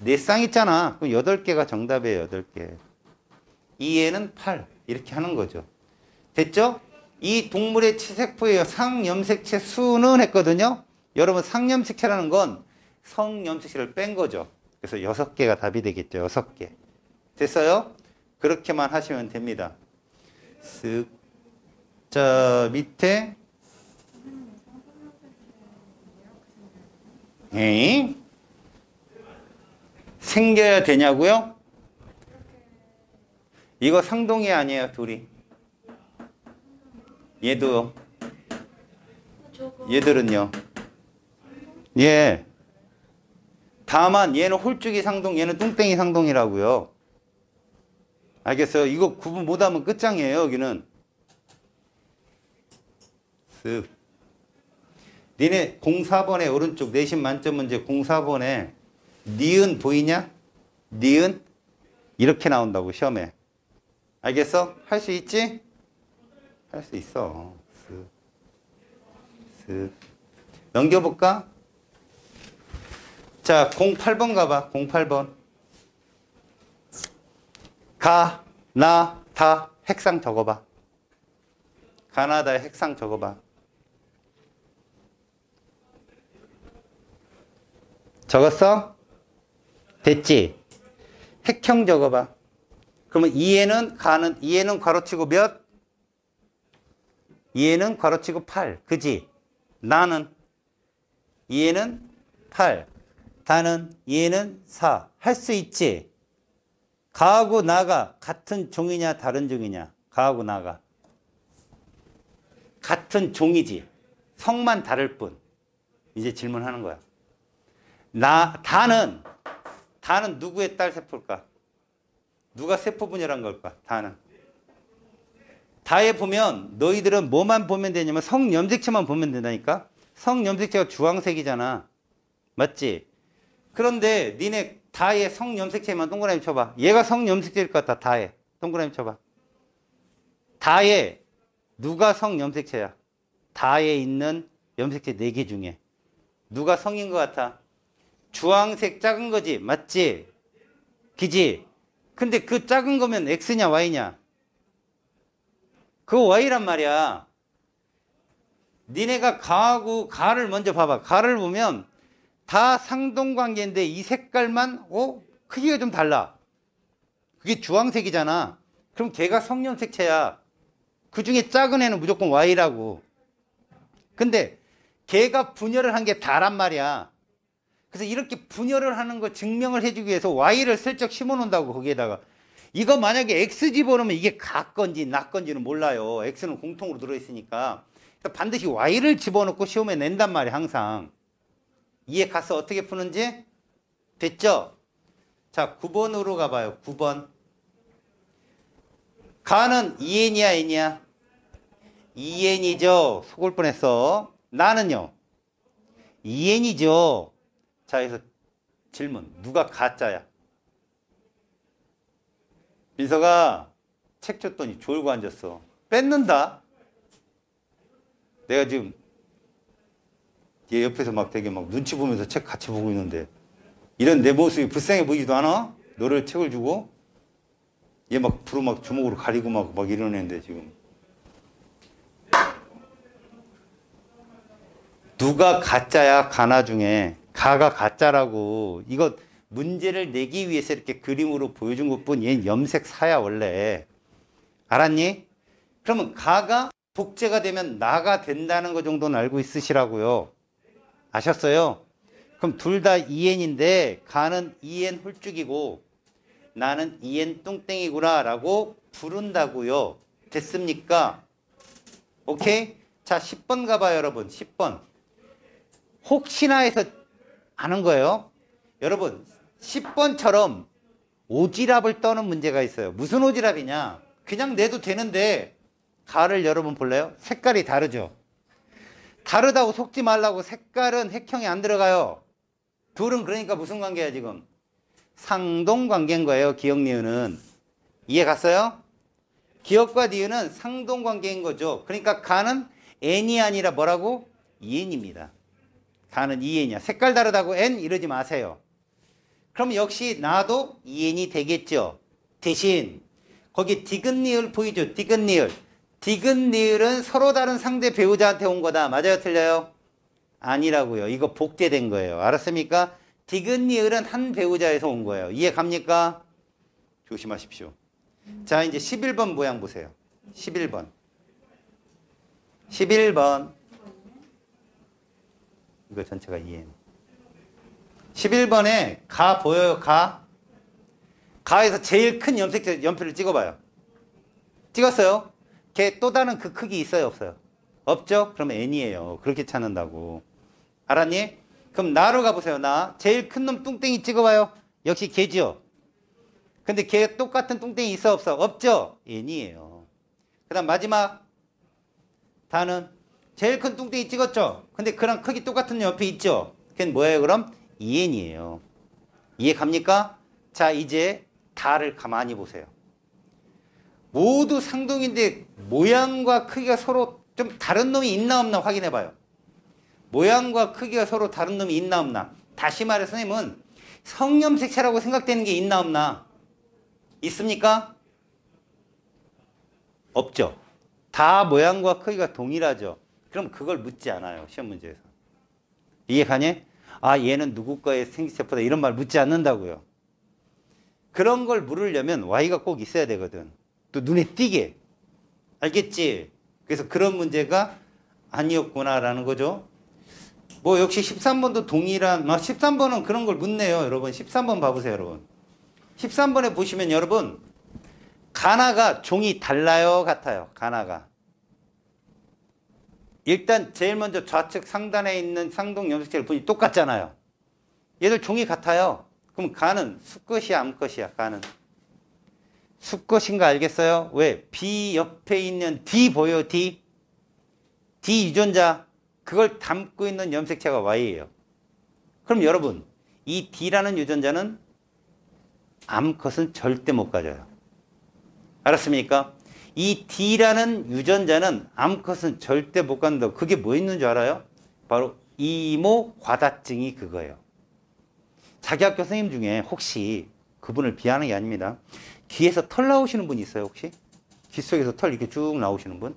4쌍 있잖아. 그럼 8개가 정답이에요. 8개. 2에는 8 이렇게 하는 거죠. 됐죠? 이 동물의 체세포의 상염색체 수는 했거든요. 여러분 상염색체라는 건 성염색체를 뺀 거죠. 그래서 6개가 답이 되겠죠. 6개. 됐어요? 그렇게만 하시면 됩니다. 쓱. 자, 밑에. 에이? 생겨야 되냐고요? 이거 상동이 아니에요, 둘이. 얘도. 얘들은요. 예. 다만 얘는 홀쭉이 상동, 얘는 뚱땡이 상동이라고요. 알겠어요? 이거 구분 못하면 끝장이에요, 여기는. 쓱. 니네 04번에 오른쪽 내신 만점 문제 04번에 니은 보이냐? 니은? 이렇게 나온다고 시험에. 알겠어? 할 수 있지? 할 수 있어. 쓱. 쓱. 넘겨볼까? 자, 08번 가봐. 08번. 가, 나, 다 핵상 적어봐. 가나다의 핵상 적어봐. 적었어? 됐지? 핵형 적어봐. 그러면 이해는 가는 이해는 괄호치고 몇? 이해는 괄호치고 8. 그지? 나는 이해는 8. 다는 이해는 4. 할 수 있지? 가하고 나가 같은 종이냐 다른 종이냐? 가하고 나가 같은 종이지. 성만 다를 뿐. 이제 질문하는 거야. 다는 누구의 딸 세포일까? 누가 세포 분열한 걸까? 다에 보면 너희들은 뭐만 보면 되냐면 성염색체만 보면 된다니까? 성염색체가 주황색이잖아. 맞지? 그런데 니네 다의 성염색체만 동그라미 쳐봐. 얘가 성염색체일 것 같아. 다에. 동그라미 쳐봐. 다에 누가 성염색체야? 다에 있는 염색체 4개 중에 누가 성인 것 같아? 주황색 작은 거지. 맞지? 그지? 근데 그 작은 거면 X냐 Y냐? 그거 Y란 말이야. 니네가 가하고 가를 먼저 봐봐. 가를 보면 다 상동관계인데 이 색깔만 크기가 좀 달라. 그게 주황색이잖아. 그럼 걔가 성염색체야. 그 중에 작은 애는 무조건 Y라고. 근데 걔가 분열을 한 게 다란 말이야. 그래서 이렇게 분열을 하는 거 증명을 해주기 위해서 Y를 슬쩍 심어놓는다고. 거기에다가 이거 만약에 X 집어넣으면 이게 가 건지 나 건지는 몰라요. X는 공통으로 들어있으니까. 반드시 Y를 집어넣고 시험에 낸단 말이야. 항상. 이해 갔어? 어떻게 푸는지? 됐죠? 자, 9번으로 가봐요. 9번. 가는 2n이야 n이야? 2n이죠. 속을 뻔했어. 나는요? 2n이죠. 자, 그래서 질문. 누가 가짜야? 민서가 책 줬더니 졸고 앉았어. 뺏는다? 내가 지금 얘 옆에서 막 되게 막 눈치 보면서 책 같이 보고 있는데 이런 내 모습이 불쌍해 보이지도 않아? 너를 책을 주고 얘 막 불어 막 주먹으로 가리고 막 이러는데 지금 누가 가짜야? 가나 중에 가가 가짜라고. 이거 문제를 내기 위해서 이렇게 그림으로 보여준 것뿐. 얘는 염색사야 원래. 알았니? 그러면 가가 복제가 되면 나가 된다는 거 정도는 알고 있으시라고요. 아셨어요? 그럼 둘 다 2n인데 가는 2n 홀쭉이고 나는 2n 뚱땡이구나 라고 부른다고요. 됐습니까? 오케이? 자, 10번 가봐요 여러분. 10번. 혹시나 해서 아는 거예요. 여러분 10번처럼 오지랖을 떠는 문제가 있어요. 무슨 오지랖이냐? 그냥 내도 되는데 가를 여러분 볼래요? 색깔이 다르죠? 다르다고 속지 말라고. 색깔은 핵형이 안 들어가요. 둘은 그러니까 무슨 관계야 지금? 상동관계인 거예요. 기억 니은은. 이해 갔어요? 기억과 니은은 상동관계인 거죠. 그러니까 가는 n이 아니라 뭐라고? 2n입니다. 가는 2n이야. 색깔 다르다고 n 이러지 마세요. 그럼 역시 나도 2n이 되겠죠. 대신 거기 디귿니을 보이죠? 디귿니을. 디귿니을은 서로 다른 상대 배우자한테 온 거다. 맞아요? 틀려요? 아니라고요. 이거 복제된 거예요. 알았습니까? 디귿니을은 한 배우자에서 온 거예요. 이해 갑니까? 조심하십시오. 자, 이제 11번 모양 보세요. 11번. 11번. 이거 전체가 2n. 11번에 가 보여요? 가? 가에서 제일 큰 염색체 연필을 찍어봐요. 찍었어요? 걔 또 다른 그 크기 있어요? 없어요? 없죠? 그러면 n이에요. 그렇게 찾는다고. 알았니? 그럼 나로 가보세요. 나. 제일 큰 놈 뚱땡이 찍어봐요. 역시 걔죠? 근데 걔 똑같은 뚱땡이 있어? 없어? 없죠? n이에요. 그 다음 마지막 다는 제일 큰 뚱땡이 찍었죠? 근데 그랑 크기 똑같은 옆에 있죠? 걔는 뭐예요 그럼? 2n이에요. 이해 갑니까? 자, 이제 다를 가만히 보세요. 모두 상동인데 모양과 크기가 서로 좀 다른 놈이 있나 없나 확인해 봐요. 모양과 크기가 서로 다른 놈이 있나 없나. 다시 말해 선생님은 성염색체라고 생각되는 게 있나 없나. 있습니까? 없죠. 다 모양과 크기가 동일하죠. 그럼 그걸 묻지 않아요. 시험 문제에서. 이해가니? 아, 얘는 누구 거의 생기세포다. 이런 말 묻지 않는다고요. 그런 걸 물으려면 Y가 꼭 있어야 되거든. 또 눈에 띄게. 알겠지? 그래서 그런 문제가 아니었구나라는 거죠. 뭐 역시 13번도 동일한, 13번은 그런 걸 묻네요. 여러분 13번 봐보세요. 여러분 13번에 보시면 여러분 가나가 종이 달라요? 같아요? 가나가. 일단 제일 먼저 좌측 상단에 있는 상동 염색체를 보니 똑같잖아요. 얘들 종이 같아요. 그럼 가는 수컷이야 암컷이야? 가는 수컷인 거 알겠어요? 왜? B 옆에 있는 D 보여요? D? D 유전자 그걸 담고 있는 염색체가 Y예요. 그럼 여러분 이 D라는 유전자는 암컷은 절대 못 가져요. 알았습니까? 이 D라는 유전자는 암컷은 절대 못 간다. 그게 뭐 있는 줄 알아요? 바로 이모 과다증이 그거예요. 자기 학교 선생님 중에 혹시 그분을 비하하는 게 아닙니다. 귀에서 털 나오시는 분 있어요 혹시? 귀 속에서 털 이렇게 쭉 나오시는 분?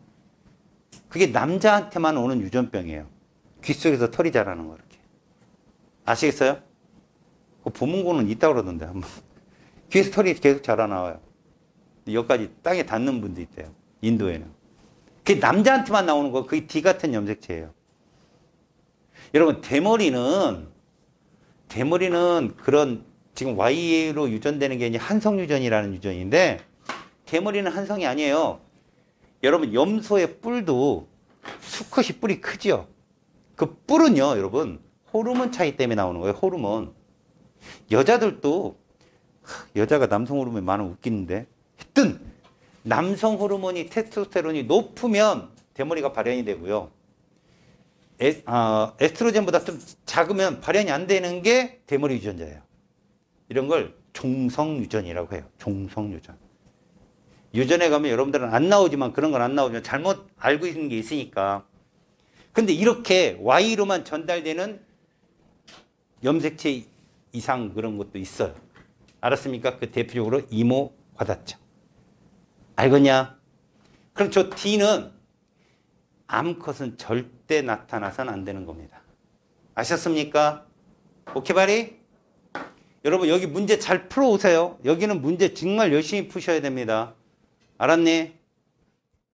그게 남자한테만 오는 유전병이에요. 귀 속에서 털이 자라는 거 이렇게. 아시겠어요? 그 보문고는 있다고 그러던데 한번. 귀에서 털이 계속 자라나와요. 여기까지 땅에 닿는 분도 있대요. 인도에는. 그게 남자한테만 나오는 거 그게 D 같은 염색체예요. 여러분 대머리는 그런 지금 Y로 유전되는 게 이제 한성 유전이라는 유전인데 대머리는 한성이 아니에요. 여러분 염소의 뿔도 수컷이 뿔이 크죠. 그 뿔은요 여러분 호르몬 차이 때문에 나오는 거예요. 호르몬. 여자들도 여자가 남성 호르몬이 많으면 웃기는데 하여튼 남성 호르몬이 테스토스테론이 높으면 대머리가 발현이 되고요. 에스트로겐보다 좀 작으면 발현이 안 되는 게 대머리 유전자예요. 이런 걸 종성유전이라고 해요. 종성유전. 유전에 가면 여러분들은 안 나오지만 그런 건 안 나오지만 잘못 알고 있는 게 있으니까. 근데 이렇게 Y로만 전달되는 염색체 이상 그런 것도 있어요. 알았습니까? 그 대표적으로 이모 과다증. 알겠냐? 그럼 저 D는 암컷은 절대 나타나서는 안 되는 겁니다. 아셨습니까? 오케이 바리? 여러분 여기 문제 잘 풀어오세요. 여기는 문제 정말 열심히 푸셔야 됩니다. 알았니?